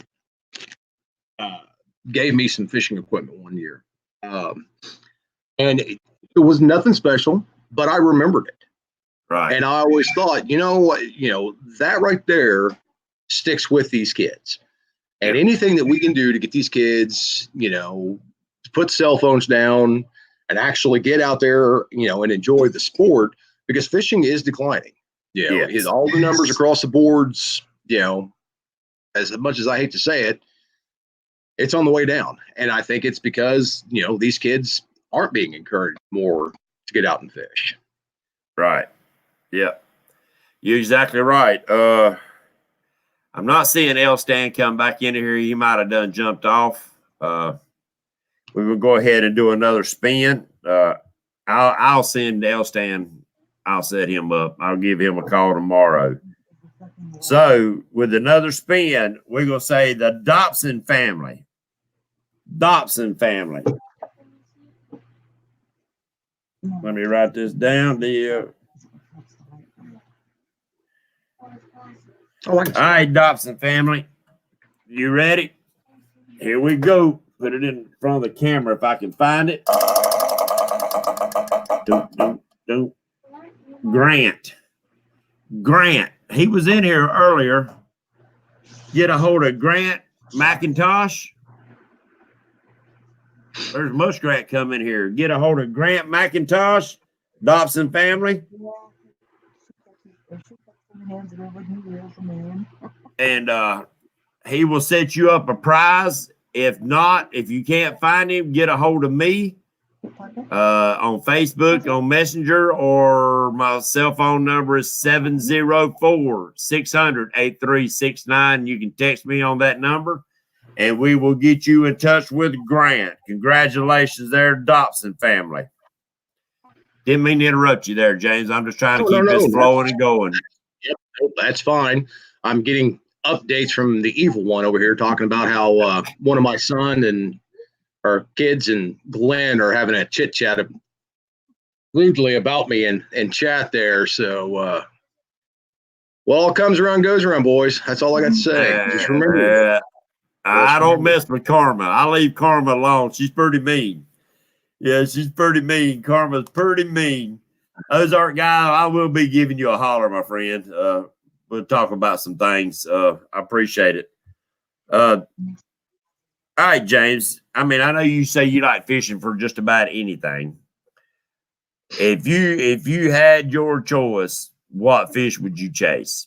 S2: gave me some fishing equipment one year. And it was nothing special, but I remembered it.
S1: Right.
S2: And I always thought, that right there sticks with these kids. And anything that we can do to get these kids, to put cell phones down and actually get out there, and enjoy the sport, because fishing is declining. All the numbers across the boards, as much as I hate to say it, it's on the way down. And I think it's because, these kids aren't being encouraged more to get out and fish.
S1: Right. Yeah. You're exactly right. I'm not seeing Elstan come back into here. He might have done jumped off. We will go ahead and do another spin. I'll send Elstan. I'll set him up. I'll give him a call tomorrow. So with another spin, we're going to say the Dobson family. Dobson family. Let me write this down. All right, Dobson family. You ready? Here we go. Put it in front of the camera if I can find it. Grant. He was in here earlier. Get a hold of Grant McIntosh. There's Muskrat coming here. Get a hold of Grant McIntosh, Dobson family. And he will set you up a prize. If not, if you can't find him, get a hold of me on Facebook, on Messenger, or my cell phone number is 704-600-8369. You can text me on that number, and we will get you in touch with Grant. Congratulations there, Dobson family. Didn't mean to interrupt you there, James. I'm just trying to keep this flowing and going.
S2: Yep, that's fine. I'm getting updates from the evil one over here talking about how one of my son and our kids and Glenn are having a chit chat rudely about me and chat there. So, all comes around, goes around, boys. That's all I got to say. Just remember.
S1: I don't mess with Karma. I leave Karma alone. She's pretty mean. Yeah, she's pretty mean. Karma's pretty mean. Ozark guy, I will be giving you a holler, my friend. We'll talk about some things. I appreciate it. All right, James. I mean, I know you say you like fishing for just about anything. If you had your choice, what fish would you chase?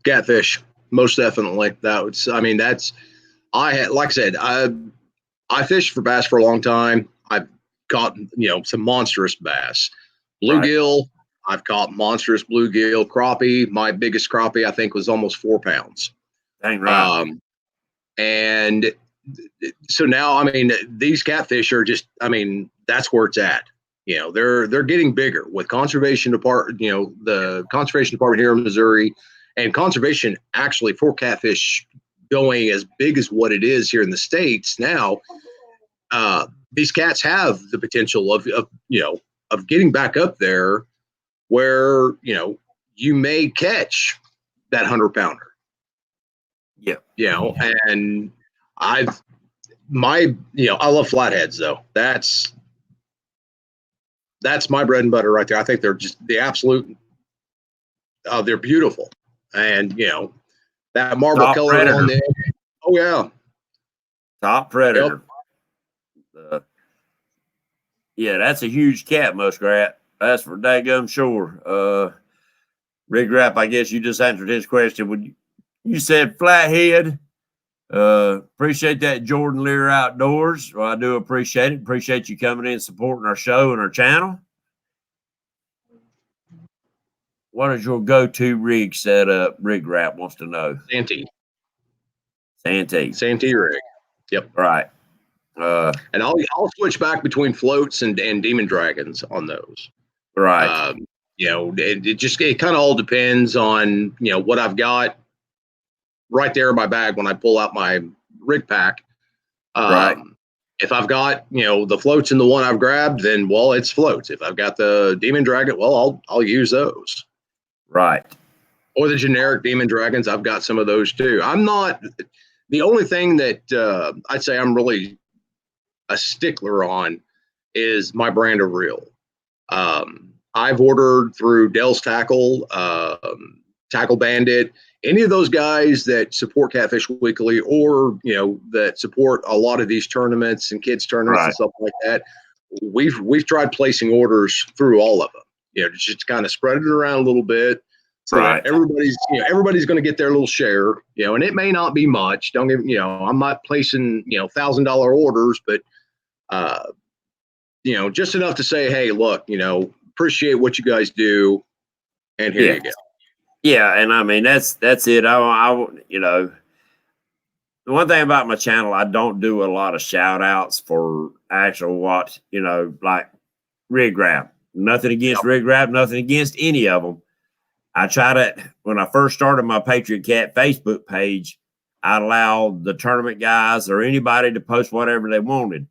S2: Catfish, most definitely. Like I said, I fished for bass for a long time. I've caught some monstrous bass, bluegill. Right. I've caught monstrous bluegill, crappie. My biggest crappie, I think, was almost 4 pounds.
S1: Dang right.
S2: And so now, these catfish are just, that's where it's at. They're getting bigger with conservation department, the conservation department here in Missouri, and conservation actually for catfish going as big as what it is here in the States now. These cats have the potential of getting back up there where, you may catch that 100-pounder.
S1: Yeah.
S2: And I love flatheads though. That's my bread and butter right there. I think they're just the absolute, they're beautiful. And, that marble
S1: Top
S2: color
S1: predator.
S2: on there. Oh yeah.
S1: Top predator. Yep. Yeah, that's a huge cat, muskrat. That's for daggum sure. Rig Rap, I guess you just answered his question. You said flathead. Appreciate that, Jordan Lear Outdoors. Well, I do appreciate it. Appreciate you coming in, supporting our show and our channel. What is your go-to rig setup? Rig Rap wants to know. Santee
S2: rig. Yep.
S1: Right.
S2: And I'll switch back between floats and demon dragons on those.
S1: Right.
S2: it kind of all depends on, what I've got right there in my bag when I pull out my rig pack.
S1: Right.
S2: If I've got, the floats in the one I've grabbed, then, well, it's floats. If I've got the Demon Dragon, well, I'll use those.
S1: Right.
S2: Or the generic Demon Dragons, I've got some of those too. I'm not, the only thing that I'd say I'm really a stickler on is my brand of reel. I've ordered through Dell's Tackle, Tackle Bandit, any of those guys that support Catfish Weekly, or that support a lot of these tournaments and kids tournaments and stuff like that. We've tried placing orders through all of them. Just kind of spread it around a little bit, so that everybody's going to get their little share. And it may not be much. Don't get I'm not placing $1,000 orders, but just enough to say, hey, look, appreciate what you guys do, and here you go.
S1: Yeah, and I mean that's it. The one thing about my channel, I don't do a lot of shout outs for actual like rig wrap. Nothing against rig wrap, nothing against any of them. I try to, when I first started my Patriot Cat Facebook page, I allowed the tournament guys or anybody to post whatever they wanted.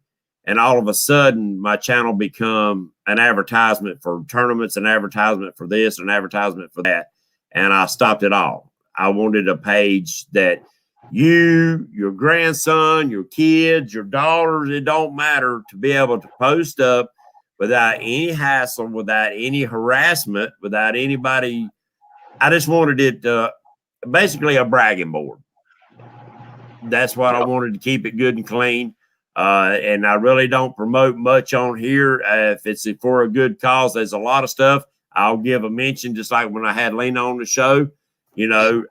S1: And all of a sudden, my channel become an advertisement for tournaments, an advertisement for this, an advertisement for that. And I stopped it all. I wanted a page that you, your grandson, your kids, your daughters, it don't matter, to be able to post up without any hassle, without any harassment, without anybody. I just wanted it basically a bragging board. That's what I wanted, to keep it good and clean. And I really don't promote much on here. If it's for a good cause, there's a lot of stuff I'll give a mention, just like when I had Lena on the show.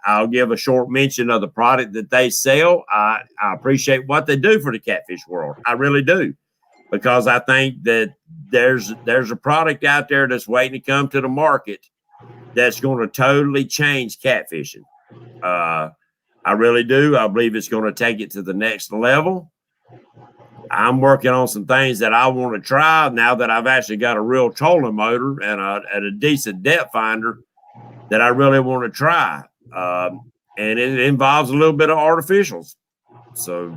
S1: I'll give a short mention of the product that they sell. I appreciate what they do for the catfish world. I really do, because I think that there's a product out there that's waiting to come to the market that's going to totally change catfishing. I really do. I believe it's going to take it to the next level. I'm working on some things that I want to try now that I've actually got a real trolling motor and a decent depth finder that I really want to try. And it involves a little bit of artificials. So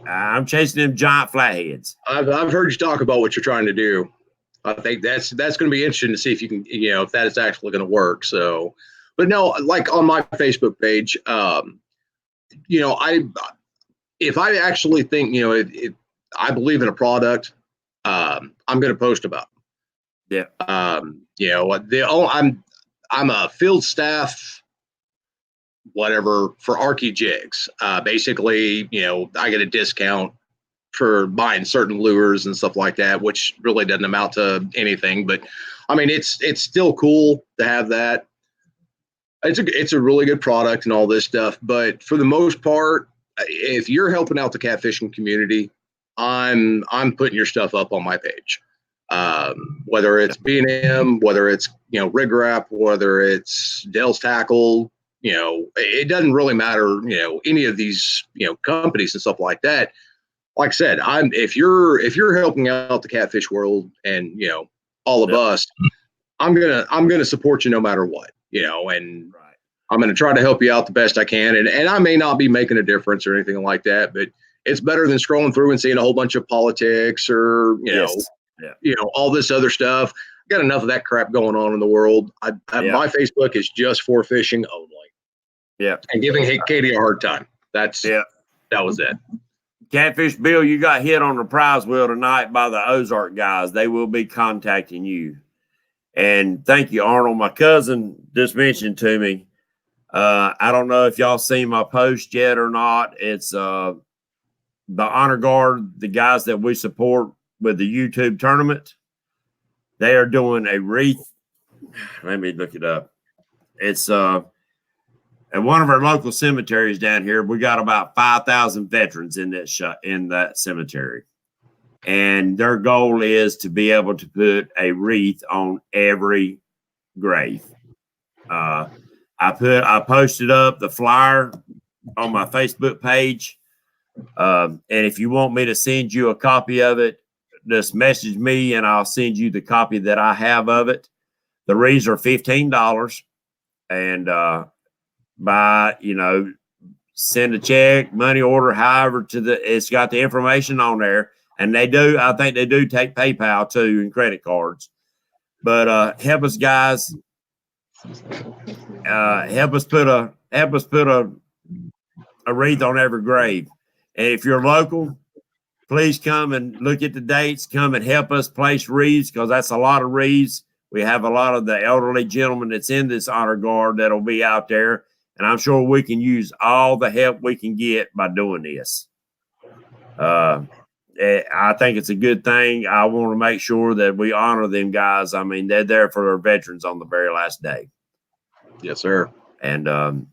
S1: I'm chasing them giant flatheads.
S2: I've heard you talk about what you're trying to do. I think that's going to be interesting to see if you can, if that is actually going to work. So, but no, like on my Facebook page, if I actually think, I believe in a product, I'm going to post about it. Yeah. I'm a field staff, whatever, for Arky Jigs. Basically, I get a discount for buying certain lures and stuff like that, which really doesn't amount to anything. But I mean, it's still cool to have that. It's a really good product and all this stuff. But for the most part, if you're helping out the catfishing community, I'm putting your stuff up on my page. Whether it's B&M, whether it's rig wrap, whether it's Dell's Tackle, it doesn't really matter. Any of these companies and stuff like that. Like I said, if you're helping out the catfish world and all of us, I'm gonna support you no matter what. And I'm gonna try to help you out the best I can. And I may not be making a difference or anything like that, but it's better than scrolling through and seeing a whole bunch of politics or all this other stuff. I got enough of that crap going on in the world. My Facebook is just for fishing only.
S1: Yeah,
S2: and giving Katie a hard time. That was it.
S1: Catfish Bill, you got hit on the prize wheel tonight by the Ozark guys. They will be contacting you. And thank you, Arnold. My cousin just mentioned to me. I don't know if y'all seen my post yet or not. It's the Honor Guard, the guys that we support with the YouTube tournament. They are doing a wreath. Let me look it up. It's at one of our local cemeteries down here. We got about 5,000 veterans in that cemetery. And their goal is to be able to put a wreath on every grave. I posted up the flyer on my Facebook page. And if you want me to send you a copy of it, just message me and I'll send you the copy that I have of it. The wreaths are $15, and send a check, money order, however it's got the information on there, and I think they do take PayPal too and credit cards. But help us, guys. Help us put a wreath on every grave. And if you're local, please come and look at the dates. Come and help us place wreaths, because that's a lot of wreaths. We have a lot of the elderly gentlemen that's in this honor guard that'll be out there, and I'm sure we can use all the help we can get by doing this. I think it's a good thing. I want to make sure that we honor them guys. I mean, they're there for our veterans on the very last day.
S2: Yes, sir.
S1: And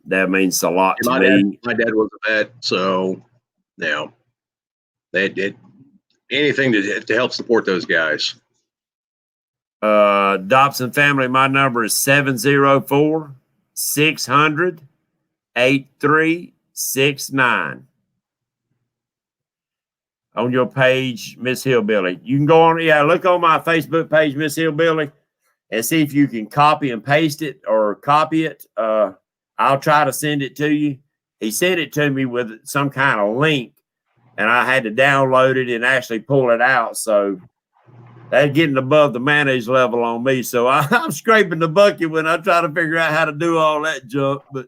S1: that means a lot to me.
S2: My dad was a vet, so they did anything to help support those guys.
S1: Dobson family, my number is 704-600-8369. On your page, Miss Hillbilly. You can go on, look on my Facebook page, Miss Hillbilly, and see if you can copy and paste it or copy it. I'll try to send it to you. He sent it to me with some kind of link, and I had to download it and actually pull it out. So that's getting above the mayonnaise level on me. So I'm scraping the bucket when I try to figure out how to do all that junk, but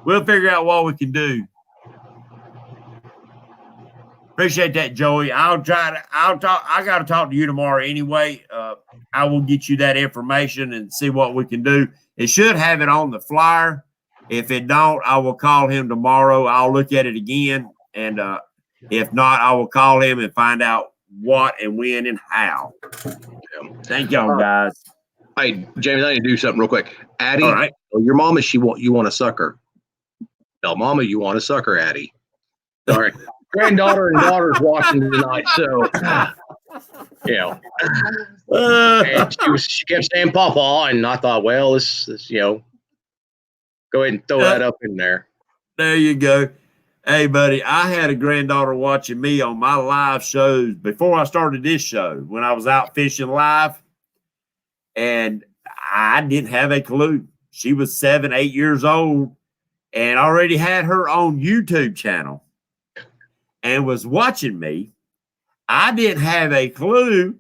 S1: we'll figure out what we can do. Appreciate that, Joey. I got to talk to you tomorrow anyway. I will get you that information and see what we can do. It should have it on the flyer. If it don't, I will call him tomorrow. I'll look at it again. And if not, I will call him and find out what and when and how. Thank y'all, guys.
S2: Hey, James, I need to do something real quick. Addie,
S1: all right.
S2: Your mama, you want to suck her. Tell mama you want to suck her, Addie. All right. Granddaughter and daughter's watching tonight, so and she kept saying Papa, and I thought, well, this go ahead and throw that up in there.
S1: There you go. Hey, buddy, I had a granddaughter watching me on my live shows before I started this show when I was out fishing live, and I didn't have a clue. She was 7, 8 years old and already had her own YouTube channel and was watching me. I didn't have a clue.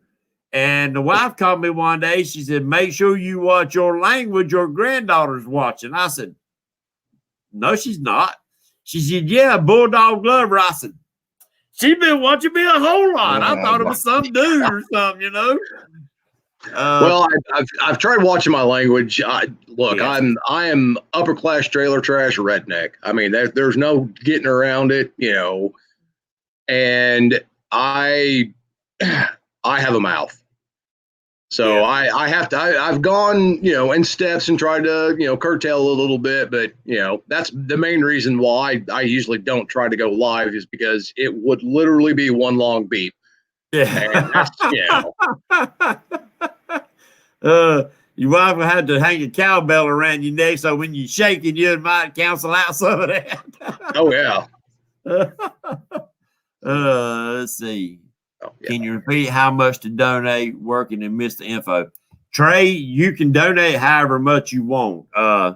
S1: And the wife called me one day. She said, make sure you watch your language. Your granddaughter's watching. I said, no, she's not. She said, yeah, Bulldog Glover. I said, she's been watching me a whole lot. I thought it was some dude or something,
S2: Well, I've tried watching my language. I am upper class trailer trash redneck. I mean, there's no getting around it, and I have a mouth. So I have to, I've gone, in steps and tried to, curtail a little bit, but that's the main reason why I usually don't try to go live, is because it would literally be one long beep.
S1: Yeah. Your wife had to hang a cowbell around your neck so when you shake it, you might cancel out some of that.
S2: Oh yeah.
S1: Let's see. Can you repeat how much to donate? Working and miss the info. Trey, you can donate however much you want. I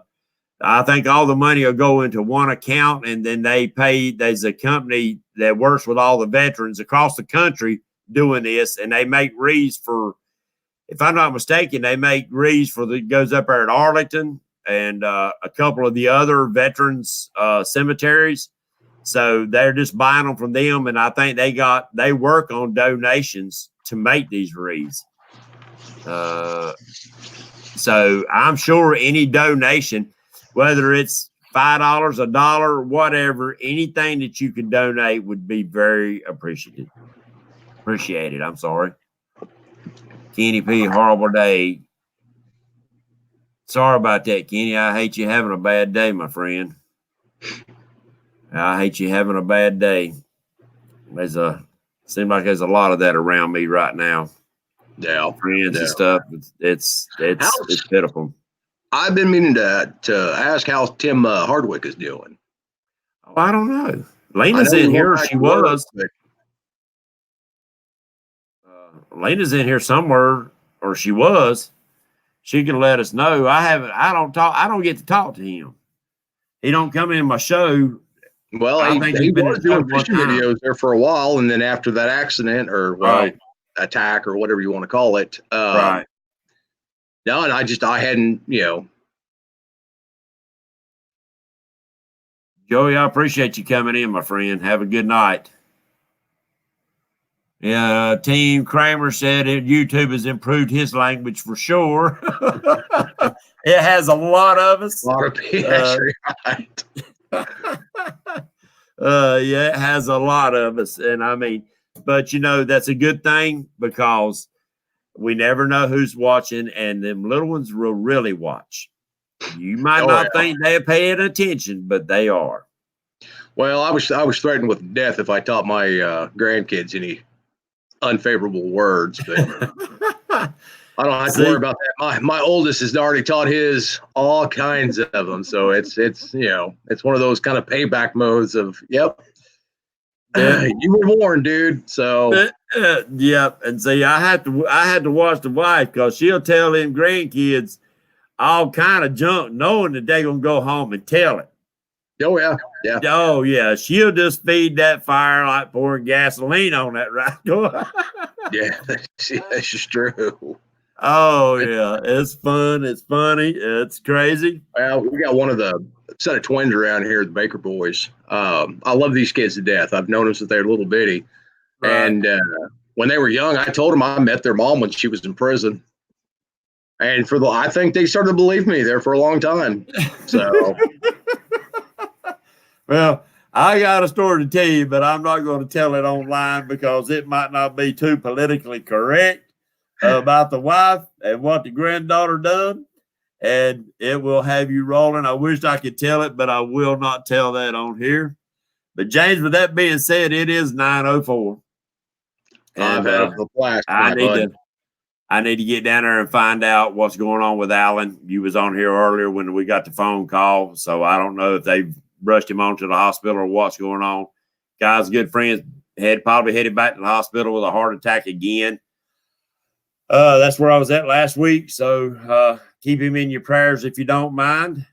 S1: think all the money will go into one account, and then they pay. There's a company that works with all the veterans across the country doing this, and they make wreaths for, if I'm not mistaken, they make wreaths for that goes up there at Arlington and a couple of the other veterans cemeteries. So they're just buying them from them, and I think they work on donations to make these wreaths. So I'm sure any donation, whether it's $5, $1, whatever, anything that you could donate would be very appreciated. I'm sorry. Kenny P, horrible day. Sorry about that, Kenny. I hate you having a bad day, my friend. I hate you having a bad day. Seems like there's a lot of that around me right now.
S2: Yeah,
S1: friends and stuff. It's pitiful.
S2: I've been meaning to ask how Tim Hardwick is doing.
S1: Oh, I don't know. Lena's in here. She was. Lena's in here somewhere, or she was. she can let us know. I don't get to talk to him. He don't come in my show.
S2: Well,
S1: I
S2: he
S1: think he's been
S2: was
S1: in the show
S2: doing
S1: one
S2: fishing
S1: time.
S2: videos there for a while, and then after that accident, or
S1: Right.
S2: attack, or whatever you want to call it,
S1: Right.
S2: no, and I hadn't,
S1: Joey, I appreciate you coming in, my friend. Have a good night. Yeah, Team Kramer said YouTube has improved his language for sure. It has a lot of us.
S2: a lot of people. Right.
S1: Yeah, it has a lot of us. And I mean, but that's a good thing because we never know who's watching, and them little ones will really watch. You might not think they're paying attention, but they are.
S2: Well, I was threatened with death if I taught my grandkids any unfavorable words, but I don't have to worry about that. My oldest has already taught his all kinds of them, so it's one of those kind of payback modes of yep. You were warned, dude. So
S1: yep. And see, I had to watch the wife because she'll tell them grandkids all kind of junk, knowing that they're gonna go home and tell it.
S2: Oh yeah, yeah.
S1: Oh yeah, she'll just feed that fire like pouring gasoline on that, right?
S2: Yeah, that's just true.
S1: Oh yeah, it's fun. It's funny. It's crazy.
S2: Well, we got one of the set of twins around here, the Baker boys. I love these kids to death. I've known them since they were little bitty,
S1: Right.
S2: and when they were young, I told them I met their mom when she was in prison, and I think they started to believe me there for a long time. So.
S1: Well, I got a story to tell you, but I'm not going to tell it online because it might not be too politically correct about the wife and what the granddaughter done, and it will have you rolling. I wish I could tell it, but I will not tell that on here. But James, with that being said, it is 9:04.
S2: I've had a blast.
S1: I need to get down there and find out what's going on with Alan. You was on here earlier when we got the phone call, so I don't know if they've rushed him on to the hospital or what's going on. Guys, good friends, probably headed back to the hospital with a heart attack again. That's where I was at last week, so keep him in your prayers if you don't mind.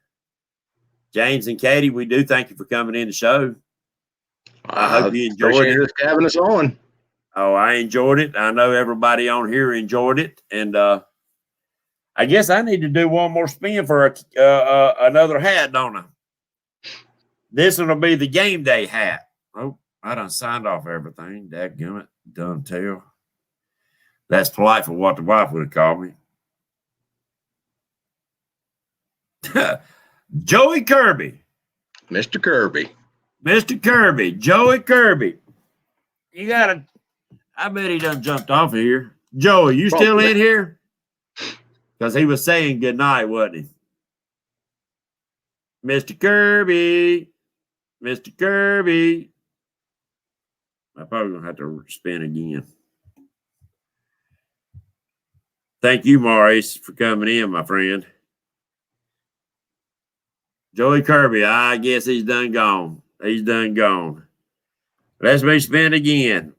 S1: James and Katie, we do thank you for coming in the show. I hope you enjoyed it.
S2: Just having us on.
S1: Oh, I enjoyed it. I know everybody on here enjoyed it, and I guess I need to do one more spin for another hat, don't I? This one will be the game day hat. Oh, I done signed off everything. Dadgummit, done tell. That's polite for what the wife would have called me. Joey Kirby.
S2: Mr. Kirby.
S1: Mr. Kirby. Joey Kirby. I bet he done jumped off of here. Joey, you still in here? Because he was saying goodnight, wasn't he? Mr. Kirby. Mr. Kirby. I'm probably going to have to spin again. Thank you, Maurice, for coming in, my friend. Joey Kirby, I guess he's done gone. He's done gone. Let's me spin again.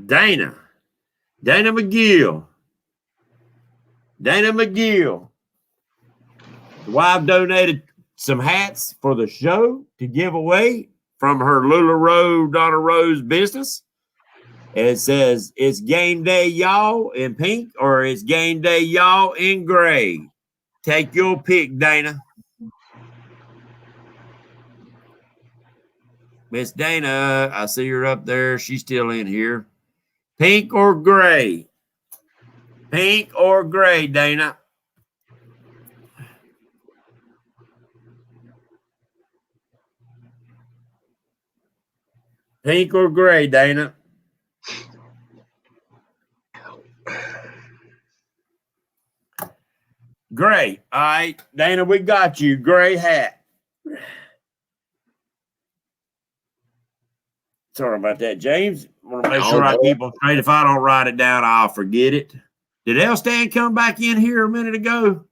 S1: Dana McGill. Dana McGill. The wife donated some hats for the show to give away from her Donna Rose business. And it says, it's game day, y'all, in pink, or it's game day, y'all, in gray. Take your pick, Dana. Miss Dana, I see her up there. She's still in here. Pink or gray? Pink or gray, Dana? Pink or gray, Dana? Gray. All right, Dana, we got you. Gray hat. Sorry about that, James. I want to make sure I keep them straight. If I don't write it down, I'll forget it. Did Elstan come back in here a minute ago?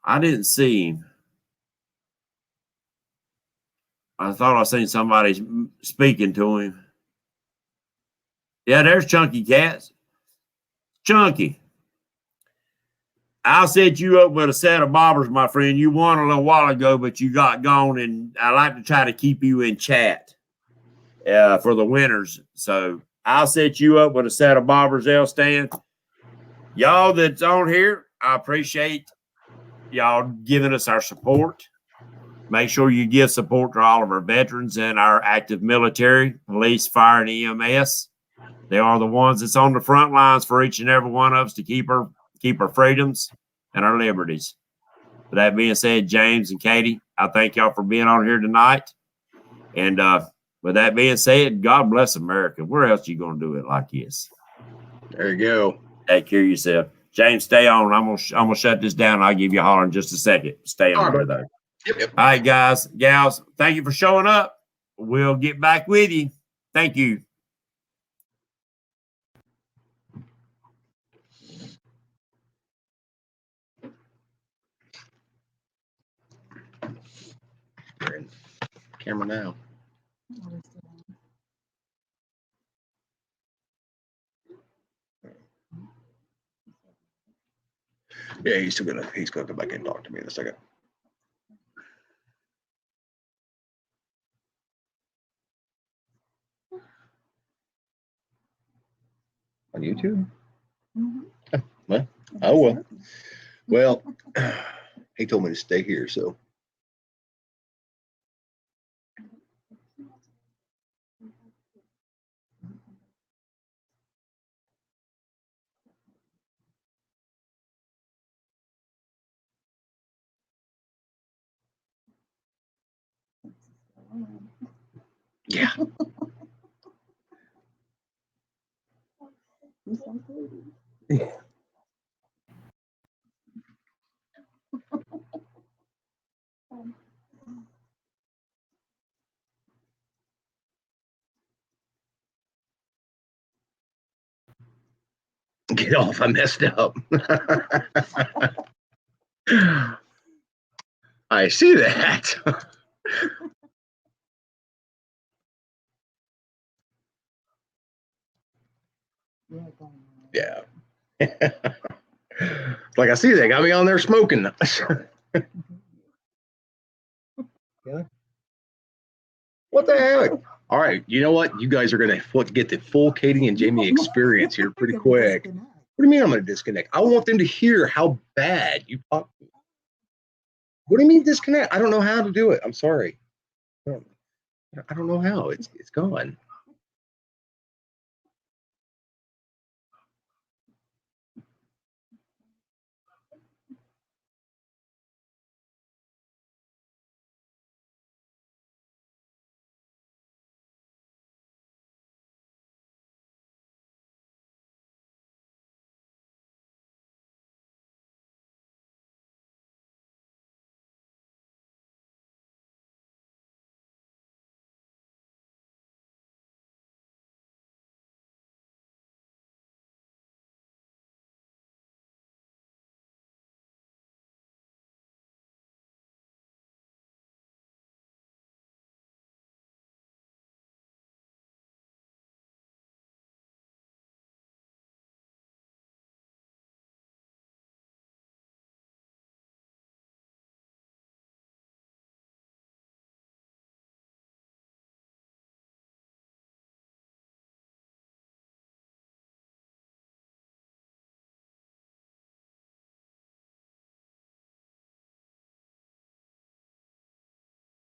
S1: I didn't see him. I thought I seen somebody speaking to him. Yeah, there's Chunky Cats. Chunky. I'll set you up with a set of bobbers, my friend. You won a little while ago, but you got gone, and I like to try to keep you in chat for the winners. So I'll set you up with a set of bobbers, Stan. Y'all that's on here, I appreciate y'all giving us our support. Make sure you give support to all of our veterans and our active military, police, fire, and EMS. They are the ones that's on the front lines for each and every one of us to keep our freedoms and our liberties. With that being said, James and Katie, I thank y'all for being on here tonight. And with that being said, God bless America. Where else are you going to do it like this?
S2: There you go.
S1: Take care of yourself. James, stay on. I'm gonna shut this down. I'll give you a holler in just a second. Stay on there, though.
S2: Yep.
S1: All right, guys, gals, thank you for showing up. We'll get back with you. Thank you.
S2: We're in camera now. Yeah, he's gonna come back and talk to me in a second. On YouTube? Well, oh well. Well, he told me to stay here, so. Yeah. Get off, I messed up. I see that. Yeah. Like I see they got me on there smoking. Yeah. What the heck? All right, you know what? You guys are gonna get the full Katie and Jamie experience here pretty quick. What do you mean I'm gonna disconnect? I want them to hear how bad you talk. What do you mean disconnect? I don't know how to do it. I'm sorry. I don't know how. It's gone.